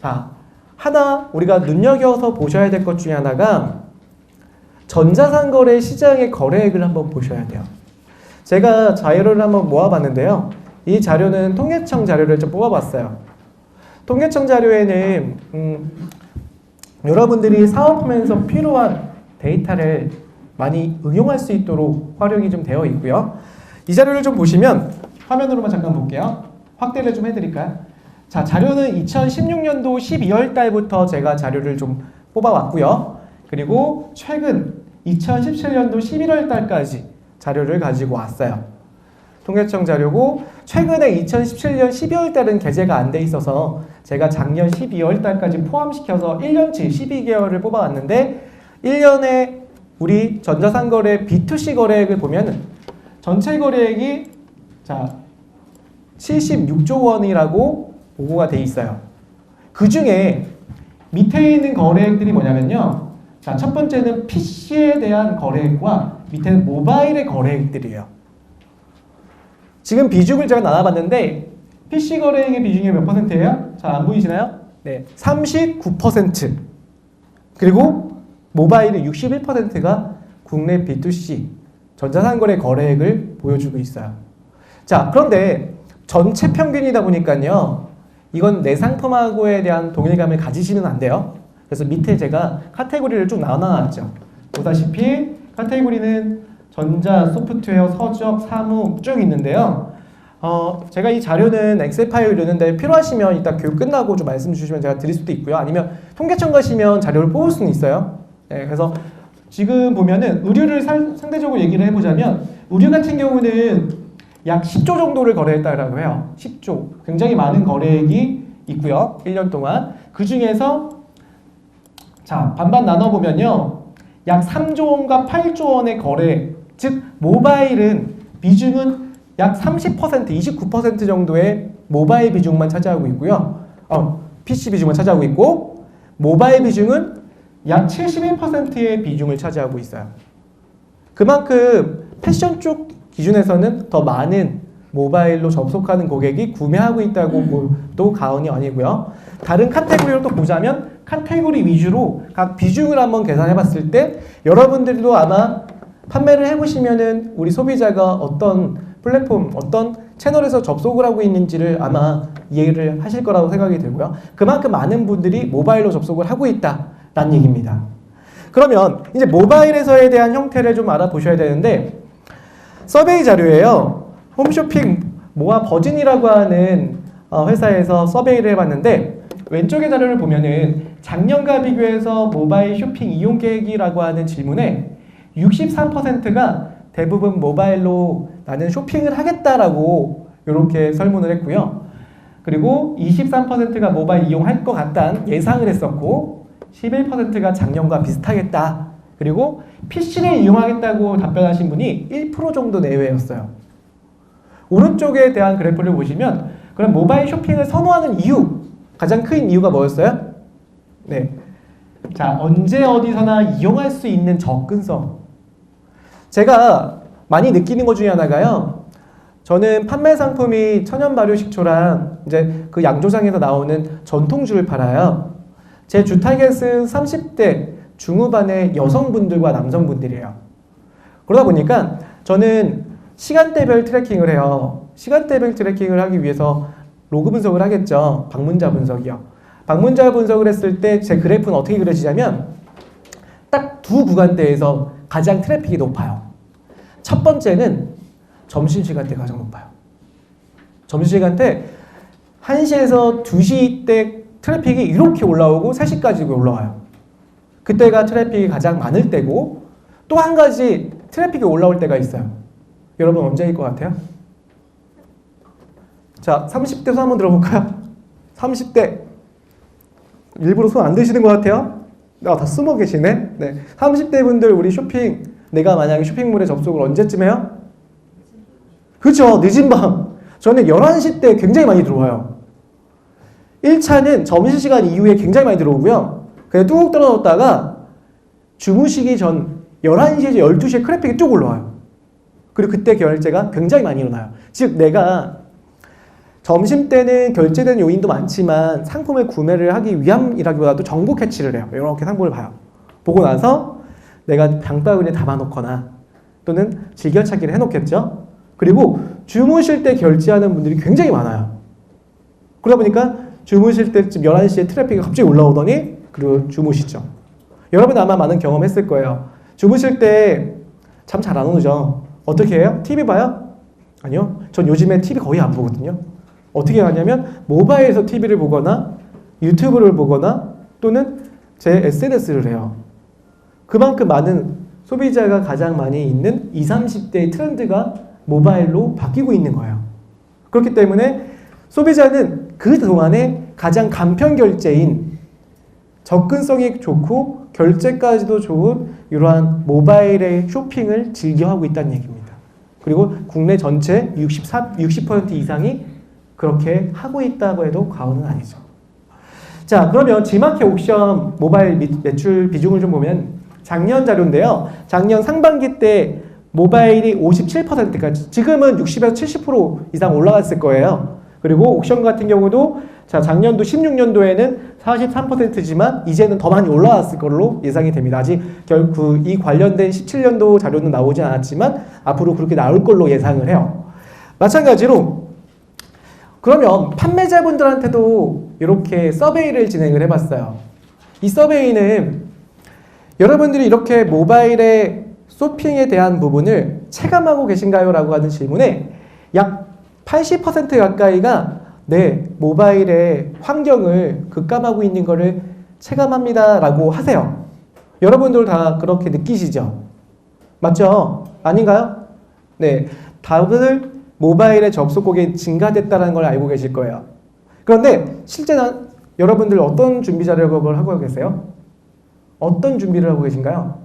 [SPEAKER 1] 자, 하나 우리가 눈여겨서 보셔야 될 것 중에 하나가 전자상거래 시장의 거래액을 한번 보셔야 돼요. 제가 자료를 한번 모아봤는데요. 이 자료는 통계청 자료를 좀 뽑아봤어요. 통계청 자료에는 여러분들이 사업하면서 필요한 데이터를 많이 응용할 수 있도록 활용이 좀 되어 있고요. 이 자료를 좀 보시면 화면으로만 잠깐 볼게요. 확대를 좀 해드릴까요? 자, 자료는 2016년도 12월 달부터 제가 자료를 좀 뽑아왔고요. 그리고 최근 2017년도 11월 달까지 자료를 가지고 왔어요. 통계청 자료고 최근에 2017년 12월 달은 게재가 안 돼 있어서 제가 작년 12월 달까지 포함시켜서 1년치 12개월을 뽑아왔는데 1년에 우리 전자상거래 B2C 거래액을 보면 전체 거래액이 자 76조 원이라고 보고가 돼 있어요. 그 중에 밑에 있는 거래액들이 뭐냐면요. 자, 첫 번째는 PC에 대한 거래액과 밑에는 모바일의 거래액들이에요. 지금 비중을 제가 나눠봤는데 PC 거래액의 비중이 몇 %예요? 잘 안 보이시나요? 네, 39%. 그리고 모바일의 61%가 국내 B2C 전자상거래 거래액을 보여주고 있어요. 자, 그런데 전체 평균이다 보니까요. 이건 내 상품하고에 대한 동일감을 가지시면 안 돼요. 그래서 밑에 제가 카테고리를 쭉 나눠놨죠. 보다시피 카테고리는 전자, 소프트웨어, 서적, 사무 쭉 있는데요. 제가 이 자료는 엑셀 파일을 넣는데 필요하시면 이따 교육 끝나고 좀 말씀 주시면 제가 드릴 수도 있고요. 아니면 통계청 가시면 자료를 뽑을 수는 있어요. 네, 그래서 지금 보면은 의류를 상대적으로 얘기를 해보자면 의류 같은 경우는 약 10조 정도를 거래했다라고 해요. 10조. 굉장히 많은 거래액이 있고요. 1년 동안. 그 중에서 자, 반반 나눠보면요. 약 3조 원과 8조 원의 거래, 즉 모바일은 비중은 약 30%, 29% 정도의 모바일 비중만 차지하고 있고요. PC 비중만 차지하고 있고 모바일 비중은 약 71%의 비중을 차지하고 있어요. 그만큼 패션 쪽 기준에서는 더 많은 모바일로 접속하는 고객이 구매하고 있다고 또 과언이 아니고요. 다른 카테고리로 또 보자면 카테고리 위주로 각 비중을 한번 계산해 봤을 때 여러분들도 아마 판매를 해보시면은 우리 소비자가 어떤 플랫폼, 어떤 채널에서 접속을 하고 있는지를 아마 이해를 하실 거라고 생각이 들고요. 그만큼 많은 분들이 모바일로 접속을 하고 있다라는 얘기입니다. 그러면 이제 모바일에서에 대한 형태를 좀 알아보셔야 되는데 서베이 자료예요. 홈쇼핑 모아 버진이라고 하는 회사에서 서베이를 해봤는데 왼쪽의 자료를 보면은 작년과 비교해서 모바일 쇼핑 이용 계획이라고 하는 질문에 63%가 대부분 모바일로 나는 쇼핑을 하겠다라고 이렇게 설문을 했고요. 그리고 23%가 모바일 이용할 것 같다는 예상을 했었고 11%가 작년과 비슷하겠다. 그리고 PC를 이용하겠다고 답변하신 분이 1% 정도 내외였어요. 오른쪽에 대한 그래프를 보시면 그럼 모바일 쇼핑을 선호하는 이유, 가장 큰 이유가 뭐였어요? 네. 자, 언제 어디서나 이용할 수 있는 접근성. 제가 많이 느끼는 것 중에 하나가요. 저는 판매 상품이 천연 발효식초랑 이제 그 양조장에서 나오는 전통주를 팔아요. 제 주 타겟은 30대 중후반의 여성분들과 남성분들이에요. 그러다 보니까 저는 시간대별 트래킹을 해요. 시간대별 트래킹을 하기 위해서 로그 분석을 하겠죠. 방문자 분석이요. 방문자 분석을 했을 때 제 그래프는 어떻게 그려지냐면 딱 두 구간대에서 가장 트래픽이 높아요. 첫 번째는 점심시간대 가장 높아요. 점심시간대 1시에서 2시 때 트래픽이 이렇게 올라오고 3시까지 올라와요. 그때가 트래픽이 가장 많을 때고 또 한 가지 트래픽이 올라올 때가 있어요. 여러분 언제일 것 같아요? 자, 30대 손 한번 들어볼까요? 30대 일부러 손 안 드시는 것 같아요? 다 숨어 계시네. 네. 30대 분들 우리 쇼핑 내가 만약에 쇼핑몰에 접속을 언제쯤 해요? 그렇죠. 늦은 밤. 저는 11시 때 굉장히 많이 들어와요. 1차는 점심시간 이후에 굉장히 많이 들어오고요. 그냥 뚝 떨어졌다가 주무시기 전 11시에서 12시에 트래픽이 쭉 올라와요. 그리고 그때 결제가 굉장히 많이 일어나요. 즉 내가 점심때는 결제되는 요인도 많지만 상품을 구매를 하기 위함이라기보다도 정보 캐치를 해요. 이렇게 상품을 봐요. 보고 나서 내가 장바구니에 담아놓거나 또는 즐겨찾기를 해놓겠죠. 그리고 주무실 때 결제하는 분들이 굉장히 많아요. 그러다 보니까 주무실 때쯤 11시에 트래픽이 갑자기 올라오더니 그리고 주무시죠. 여러분 아마 많은 경험했을 거예요. 주무실 때 잠 잘 안 오죠. 어떻게 해요? TV 봐요? 아니요. 전 요즘에 TV 거의 안 보거든요. 어떻게 하냐면 모바일에서 TV를 보거나 유튜브를 보거나 또는 제 SNS를 해요. 그만큼 많은 소비자가 가장 많이 있는 20, 30대의 트렌드가 모바일로 바뀌고 있는 거예요. 그렇기 때문에 소비자는 그 동안에 가장 간편 결제인 접근성이 좋고 결제까지도 좋은 이러한 모바일의 쇼핑을 즐겨하고 있다는 얘기입니다. 그리고 국내 전체 60% 이상이 그렇게 하고 있다고 해도 과언은 아니죠. 자, 그러면 G마켓 옥션 모바일 매출 비중을 좀 보면 작년 자료인데요. 작년 상반기 때 모바일이 57%까지, 지금은 60에서 70% 이상 올라갔을 거예요. 그리고 옥션 같은 경우도 자, 작년도 16년도에는 43%지만 이제는 더 많이 올라왔을 걸로 예상이 됩니다. 아직 결국 이 관련된 17년도 자료는 나오지 않았지만 앞으로 그렇게 나올 걸로 예상을 해요. 마찬가지로 그러면 판매자분들한테도 이렇게 서베이를 진행을 해봤어요. 이 서베이는 여러분들이 이렇게 모바일의 쇼핑에 대한 부분을 체감하고 계신가요? 라고 하는 질문에 약 80% 가까이가 네, 모바일의 환경을 급감하고 있는 것을 체감합니다 라고 하세요. 여러분들 다 그렇게 느끼시죠? 맞죠? 아닌가요? 네, 다들 모바일의 접속 고객이 증가됐다는 걸 알고 계실 거예요. 그런데 실제는 여러분들 어떤 준비 작업을 하고 계세요? 어떤 준비를 하고 계신가요?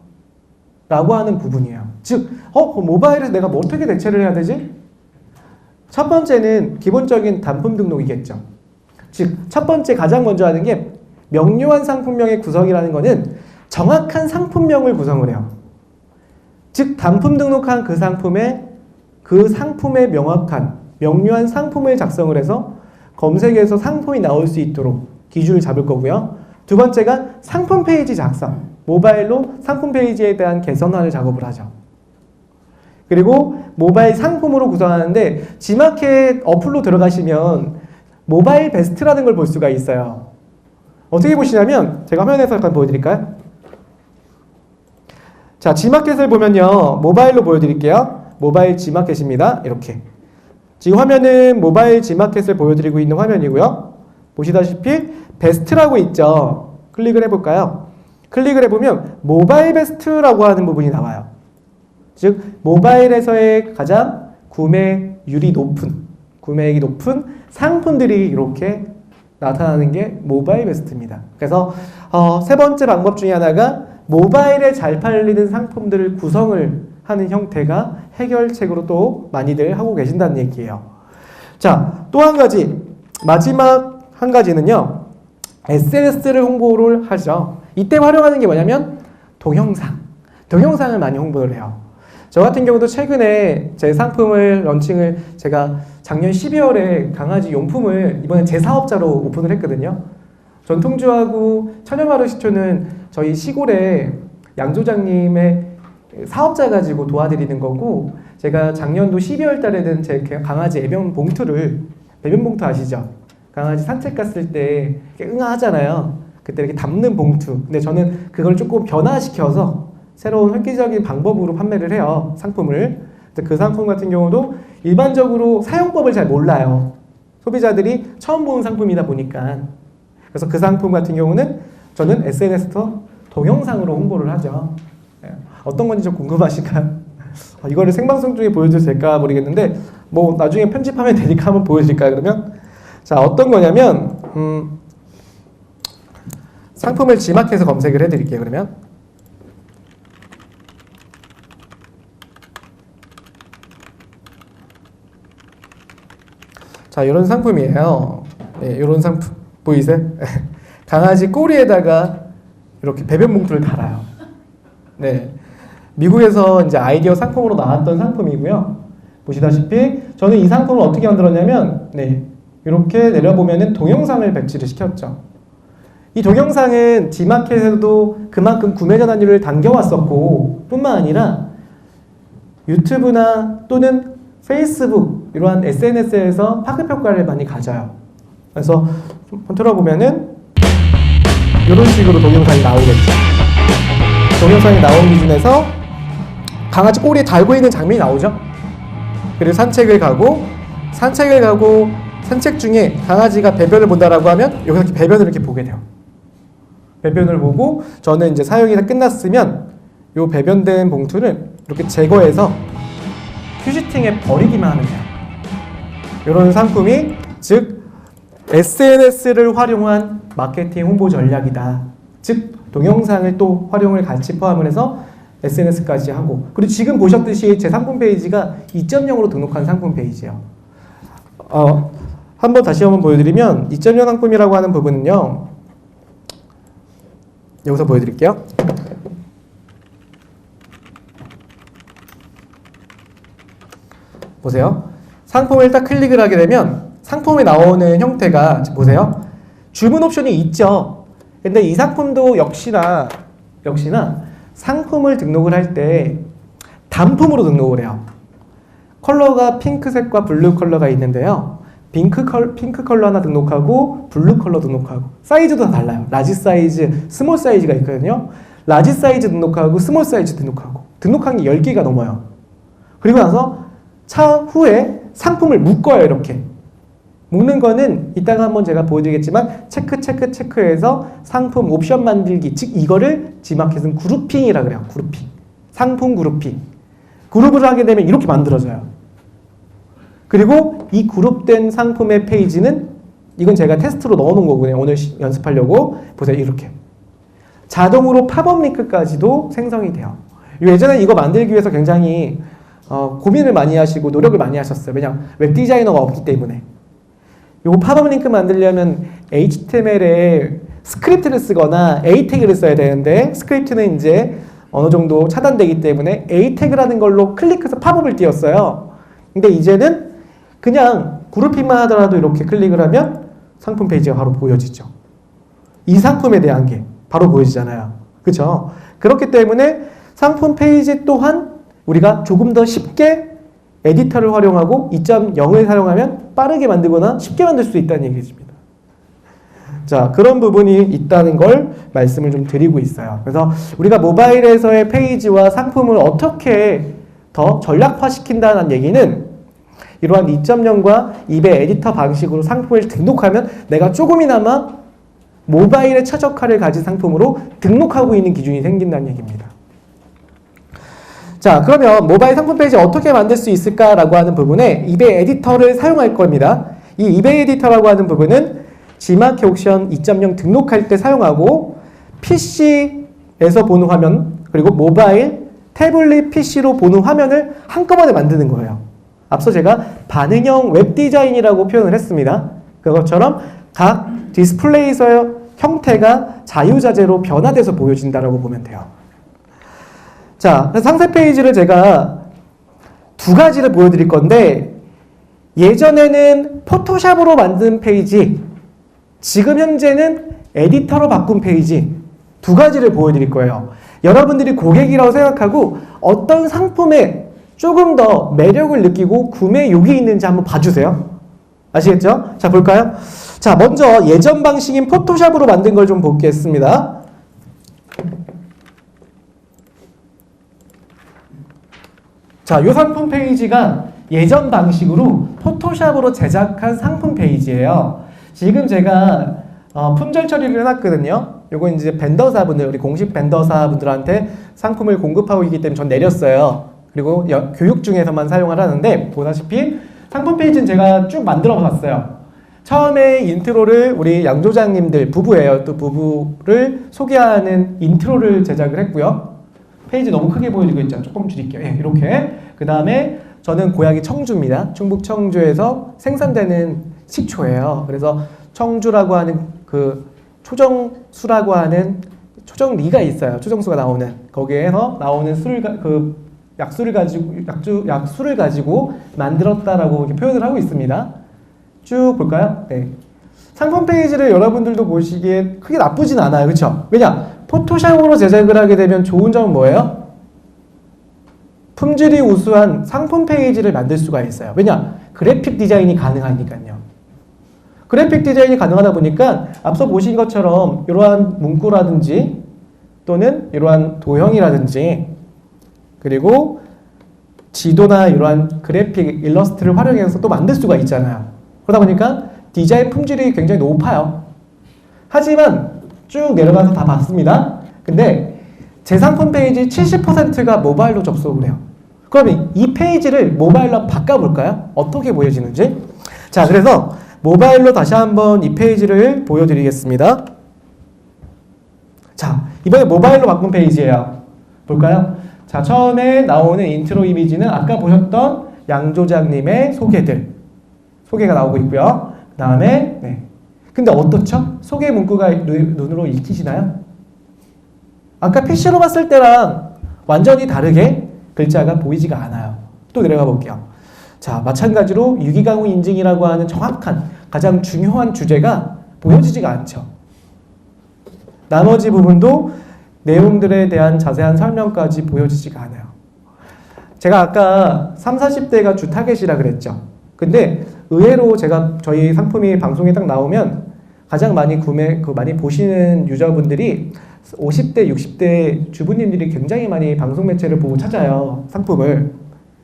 [SPEAKER 1] 라고 하는 부분이에요. 즉, 모바일에서 내가 뭐 어떻게 대체를 해야 되지? 첫 번째는 기본적인 단품 등록이겠죠. 즉, 첫 번째 가장 먼저 하는 게 명료한 상품명의 구성이라는 것은 정확한 상품명을 구성을 해요. 즉, 단품 등록한 그 상품의 명확한 명료한 상품을 작성을 해서 검색에서 상품이 나올 수 있도록 기준을 잡을 거고요. 두 번째가 상품 페이지 작성. 모바일로 상품 페이지에 대한 개선화를 작업을 하죠. 그리고 모바일 상품으로 구성하는데 G마켓 어플로 들어가시면 모바일 베스트라는 걸 볼 수가 있어요. 어떻게 보시냐면 제가 화면에서 잠깐 보여드릴까요? 자, G마켓을 보면요. 모바일로 보여드릴게요. 모바일 G마켓입니다. 이렇게. 지금 화면은 모바일 G마켓을 보여드리고 있는 화면이고요. 보시다시피 베스트라고 있죠. 클릭을 해볼까요? 클릭을 해보면 모바일 베스트라고 하는 부분이 나와요. 즉 모바일에서의 가장 구매율이 높은, 구매액이 높은 상품들이 이렇게 나타나는 게 모바일 베스트입니다. 그래서 세 번째 방법 중에 하나가 모바일에 잘 팔리는 상품들을 구성을 하는 형태가 해결책으로 또 많이들 하고 계신다는 얘기예요. 자, 또 한 가지, 마지막 한 가지는요. SNS를 홍보를 하죠. 이때 활용하는 게 뭐냐면 동영상을 많이 홍보를 해요. 저 같은 경우도 최근에 제 상품을 런칭을 제가 작년 12월에 강아지 용품을 이번에 제 사업자로 오픈을 했거든요. 전통주하고 천연마르식초는 저희 시골에 양조장님의 사업자 가지고 도와드리는 거고, 제가 작년도 12월 달에는 제 강아지 애변 봉투를, 배변 봉투 아시죠? 강아지 산책 갔을 때 응아하잖아요. 그때 이렇게 담는 봉투. 근데 저는 그걸 조금 변화시켜서 새로운 획기적인 방법으로 판매를 해요. 상품을. 그 상품 같은 경우도 일반적으로 사용법을 잘 몰라요. 소비자들이 처음 보는 상품이다 보니까. 그래서 그 상품 같은 경우는 저는 SNS에서 동영상으로 홍보를 하죠. 어떤 건지 좀 궁금하실까요? 이거를 생방송 중에 보여줘도 될까 모르겠는데 뭐 나중에 편집하면 되니까 한번 보여드릴까요 그러면? 자, 어떤 거냐면 상품을 G마켓에서 검색을 해드릴게요 그러면. 자, 이런 상품이에요. 네, 이런 상품 보이세요? 강아지 꼬리에다가 이렇게 배변 봉투를 달아요. 네, 미국에서 이제 아이디어 상품으로 나왔던 상품이고요. 보시다시피 저는 이 상품을 어떻게 만들었냐면, 네, 이렇게 내려보면은 동영상을 배치를 시켰죠. 이 동영상은 G마켓에서도 그만큼 구매 전환율을 당겨왔었고, 뿐만 아니라 유튜브나 또는 페이스북 이러한 SNS에서 파급 효과를 많이 가져요. 그래서 들어보면은 이런 식으로 동영상이 나오겠죠. 동영상이 나온 기준에서 강아지 꼬리에 달고 있는 장면이 나오죠. 그리고 산책 중에 강아지가 배변을 본다라고 하면 여기서 이렇게 배변을 이렇게 보게 돼요. 배변을 보고 저는 이제 사용이 다 끝났으면 이 배변된 봉투를 이렇게 제거해서 휴지통에 버리기만 하면 돼요. 이런 상품이 즉 SNS를 활용한 마케팅 홍보 전략이다. 즉 동영상을 또 활용을 같이 포함을 해서 SNS까지 하고, 그리고 지금 보셨듯이 제 상품 페이지가 2.0으로 등록한 상품 페이지예요. 다시 한번 보여드리면 2.0 상품이라고 하는 부분은요. 여기서 보여드릴게요. 보세요. 상품을 딱 클릭을 하게 되면 상품에 나오는 형태가 보세요. 주문 옵션이 있죠. 근데 이 상품도 역시나 상품을 등록을 할 때 단품으로 등록을 해요. 컬러가 핑크색과 블루 컬러가 있는데요. 핑크 컬러 하나 등록하고 블루 컬러 등록하고 사이즈도 다 달라요. 라지 사이즈, 스몰 사이즈가 있거든요. 라지 사이즈 등록하고 스몰 사이즈 등록하고 등록한 게 10개가 넘어요. 그리고 나서 차후에 상품을 묶어요. 이렇게 묶는 거는 이따가 한번 제가 보여드리겠지만 체크해서 상품 옵션 만들기, 즉 이거를 G마켓은 그룹핑이라 그래요. 그룹핑, 상품 그룹핑. 그룹을 하게 되면 이렇게 만들어져요. 그리고 이 그룹된 상품의 페이지는, 이건 제가 테스트로 넣어놓은 거고요. 오늘 연습하려고. 보세요. 이렇게 자동으로 팝업 링크까지도 생성이 돼요. 예전에 이거 만들기 위해서 굉장히 고민을 많이 하시고 노력을 많이 하셨어요. 왜냐하면 웹 디자이너가 없기 때문에. 요 팝업 링크 만들려면 HTML에 스크립트를 쓰거나 A 태그를 써야 되는데, 스크립트는 이제 어느 정도 차단되기 때문에 A 태그라는 걸로 클릭해서 팝업을 띄웠어요. 근데 이제는 그냥 그룹핑만 하더라도 이렇게 클릭을 하면 상품 페이지가 바로 보여지죠. 이 상품에 대한 게 바로 보여지잖아요. 그렇죠? 그렇기 때문에 상품 페이지 또한 우리가 조금 더 쉽게 에디터를 활용하고 2.0을 사용하면 빠르게 만들거나 쉽게 만들 수 있다는 얘기입니다. 자, 그런 부분이 있다는 걸 말씀을 좀 드리고 있어요. 그래서 우리가 모바일에서의 페이지와 상품을 어떻게 더 전략화시킨다는 얘기는 이러한 2.0과 이베이 에디터 방식으로 상품을 등록하면 내가 조금이나마 모바일에 최적화를 가진 상품으로 등록하고 있는 기준이 생긴다는 얘기입니다. 자, 그러면 모바일 상품 페이지 어떻게 만들 수 있을까라고 하는 부분에 이베이 에디터를 사용할 겁니다. 이 이베이 에디터라고 하는 부분은 G마켓 옥션 2.0 등록할 때 사용하고 PC에서 보는 화면 그리고 모바일, 태블릿 PC로 보는 화면을 한꺼번에 만드는 거예요. 앞서 제가 반응형 웹 디자인이라고 표현을 했습니다. 그것처럼 각 디스플레이에서의 형태가 자유자재로 변화돼서 보여진다라고 보면 돼요. 자, 상세 페이지를 제가 두 가지를 보여드릴 건데 예전에는 포토샵으로 만든 페이지, 지금 현재는 에디터로 바꾼 페이지 두 가지를 보여드릴 거예요. 여러분들이 고객이라고 생각하고 어떤 상품에 조금 더 매력을 느끼고 구매욕이 있는지 한번 봐주세요. 아시겠죠? 자, 볼까요? 자, 먼저 예전 방식인 포토샵으로 만든 걸 좀 보겠습니다. 자, 이 상품 페이지가 예전 방식으로 포토샵으로 제작한 상품 페이지예요. 지금 제가 품절 처리를 해놨거든요. 요거 이제 벤더사분들, 우리 공식 벤더사분들한테 상품을 공급하고 있기 때문에 전 내렸어요. 그리고 교육 중에서만 사용을 하는데 보다시피 상품 페이지는 제가 쭉 만들어 봤어요. 처음에 인트로를 우리 양조장님들 부부예요. 또 부부를 소개하는 인트로를 제작을 했고요. 페이지 너무 크게 보여지고 있죠. 조금 줄일게요. 예, 이렇게. 그 다음에 저는 고향이 청주입니다. 충북 청주에서 생산되는 식초예요. 그래서 청주라고 하는 그 초정수라고 하는 초정리가 있어요. 초정수가 나오는 거기에서 나오는 술을 약수를 가지고 만들었다라고 이렇게 표현을 하고 있습니다. 쭉 볼까요? 네. 상품 페이지를 여러분들도 보시기에 크게 나쁘진 않아요. 그렇죠? 왜냐? 포토샵으로 제작을 하게 되면 좋은 점은 뭐예요? 품질이 우수한 상품 페이지를 만들 수가 있어요. 왜냐? 그래픽 디자인이 가능하니까요. 그래픽 디자인이 가능하다 보니까 앞서 보신 것처럼 이러한 문구라든지 또는 이러한 도형이라든지 그리고 지도나 이러한 그래픽, 일러스트를 활용해서 또 만들 수가 있잖아요. 그러다 보니까 디자인 품질이 굉장히 높아요. 하지만 쭉 내려가서 다 봤습니다. 근데 제 상품 페이지 70%가 모바일로 접속을 해요. 그러면 이 페이지를 모바일로 바꿔볼까요? 어떻게 보여지는지. 자, 그래서 모바일로 다시 한번 이 페이지를 보여드리겠습니다. 자, 이번에 모바일로 바꾼 페이지예요. 볼까요? 자, 처음에 나오는 인트로 이미지는 아까 보셨던 양조장님의 소개가 나오고 있고요. 그 다음에 네. 근데 어떻죠? 소개 문구가 눈으로 읽히시나요? 아까 PC로 봤을 때랑 완전히 다르게 글자가 보이지가 않아요. 또 내려가 볼게요. 자, 마찬가지로 유기강우 인증이라고 하는 정확한 가장 중요한 주제가 보여지지가 않죠. 나머지 부분도 내용들에 대한 자세한 설명까지 보여지지가 않아요. 제가 아까 30, 40대가 주 타겟이라 그랬죠. 근데 의외로 제가 저희 상품이 방송에 딱 나오면 가장 많이 많이 보시는 유저분들이 50대, 60대 주부님들이 굉장히 많이 방송 매체를 보고 찾아요. 상품을.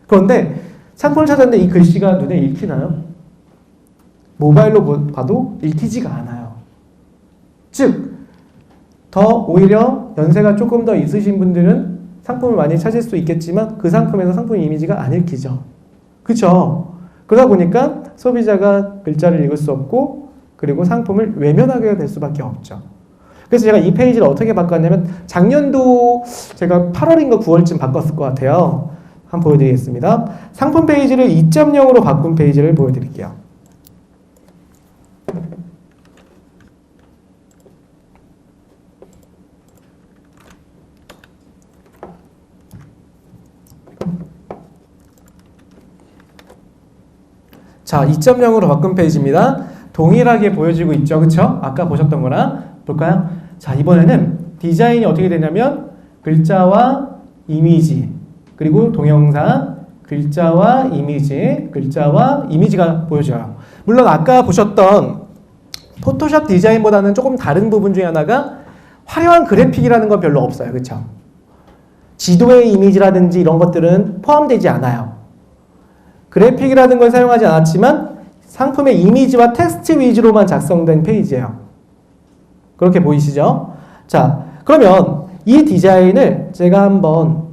[SPEAKER 1] 그런데 상품을 찾았는데 이 글씨가 눈에 읽히나요? 모바일로 봐도 읽히지가 않아요. 즉, 더 오히려 연세가 조금 더 있으신 분들은 상품을 많이 찾을 수 있겠지만 그 상품에서 상품 이미지가 안 읽히죠. 그렇죠? 그러다 보니까 소비자가 글자를 읽을 수 없고 그리고 상품을 외면하게 될 수밖에 없죠. 그래서 제가 이 페이지를 어떻게 바꿨냐면 작년도 제가 8월인가 9월쯤 바꿨을 것 같아요. 한번 보여드리겠습니다. 상품 페이지를 2.0으로 바꾼 페이지를 보여드릴게요. 자, 2.0으로 바꾼 페이지입니다. 동일하게 보여지고 있죠. 그쵸? 아까 보셨던 거랑 볼까요? 자, 이번에는 디자인이 어떻게 되냐면 글자와 이미지, 그리고 동영상, 글자와 이미지, 글자와 이미지가 보여져요. 물론 아까 보셨던 포토샵 디자인보다는 조금 다른 부분 중에 하나가 화려한 그래픽이라는 건 별로 없어요. 그쵸? 지도의 이미지라든지 이런 것들은 포함되지 않아요. 그래픽이라는 걸 사용하지 않았지만 상품의 이미지와 텍스트 위주로만 작성된 페이지예요. 그렇게 보이시죠? 자, 그러면 이 디자인을 제가 한번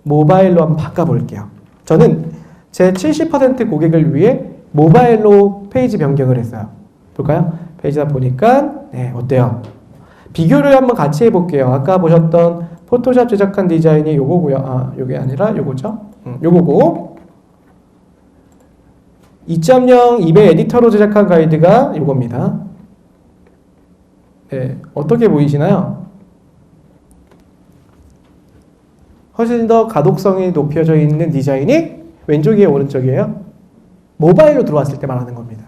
[SPEAKER 1] 모바일로 한번 바꿔볼게요. 저는 제 70% 고객을 위해 모바일로 페이지 변경을 했어요. 볼까요? 페이지다 보니까 네, 어때요? 비교를 한번 같이 해볼게요. 아까 보셨던 포토샵 제작한 디자인이 요거고요. 아, 요게 아니라 요거죠? 요거고 2.0 이베이 에디터로 제작한 가이드가 요겁니다. 네, 어떻게 보이시나요? 훨씬 더 가독성이 높여져 있는 디자인이 왼쪽이에요, 오른쪽이에요? 모바일로 들어왔을 때 말하는 겁니다.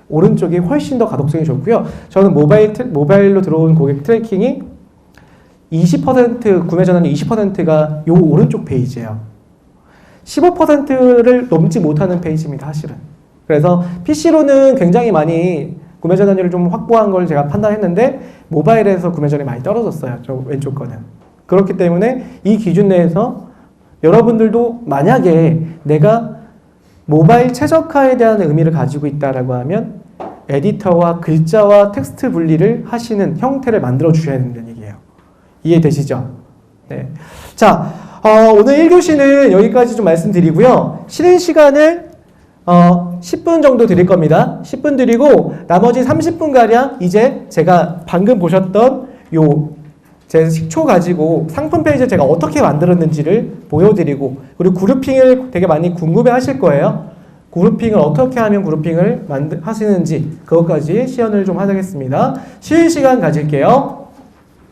[SPEAKER 1] 오른쪽이 훨씬 더 가독성이 좋고요. 저는 모바일로 들어온 고객 트래킹이 20% 구매 전환율 20%가 요 오른쪽 페이지예요. 15%를 넘지 못하는 페이지입니다, 사실은. 그래서 PC로는 굉장히 많이 구매 전환율을 좀 확보한 걸 제가 판단했는데 모바일에서 구매 전이 많이 떨어졌어요. 저 왼쪽 거는. 그렇기 때문에 이 기준 내에서 여러분들도 만약에 내가 모바일 최적화에 대한 의미를 가지고 있다라고 하면 에디터와 글자와 텍스트 분리를 하시는 형태를 만들어 주셔야 된다는 얘기예요. 이해되시죠? 네. 자, 오늘 1교시는 여기까지 좀 말씀드리고요. 쉬는 시간을 10분 정도 드릴 겁니다. 10분 드리고 나머지 30분가량 이제 제가 방금 보셨던 제 식초 가지고 상품 페이지를 제가 어떻게 만들었는지를 보여드리고 그리고 그룹핑을 되게 많이 궁금해 하실 거예요. 그룹핑을 어떻게 하면 그룹핑을 하시는지 그것까지 시연을 좀 하겠습니다. 쉬는 시간 가질게요.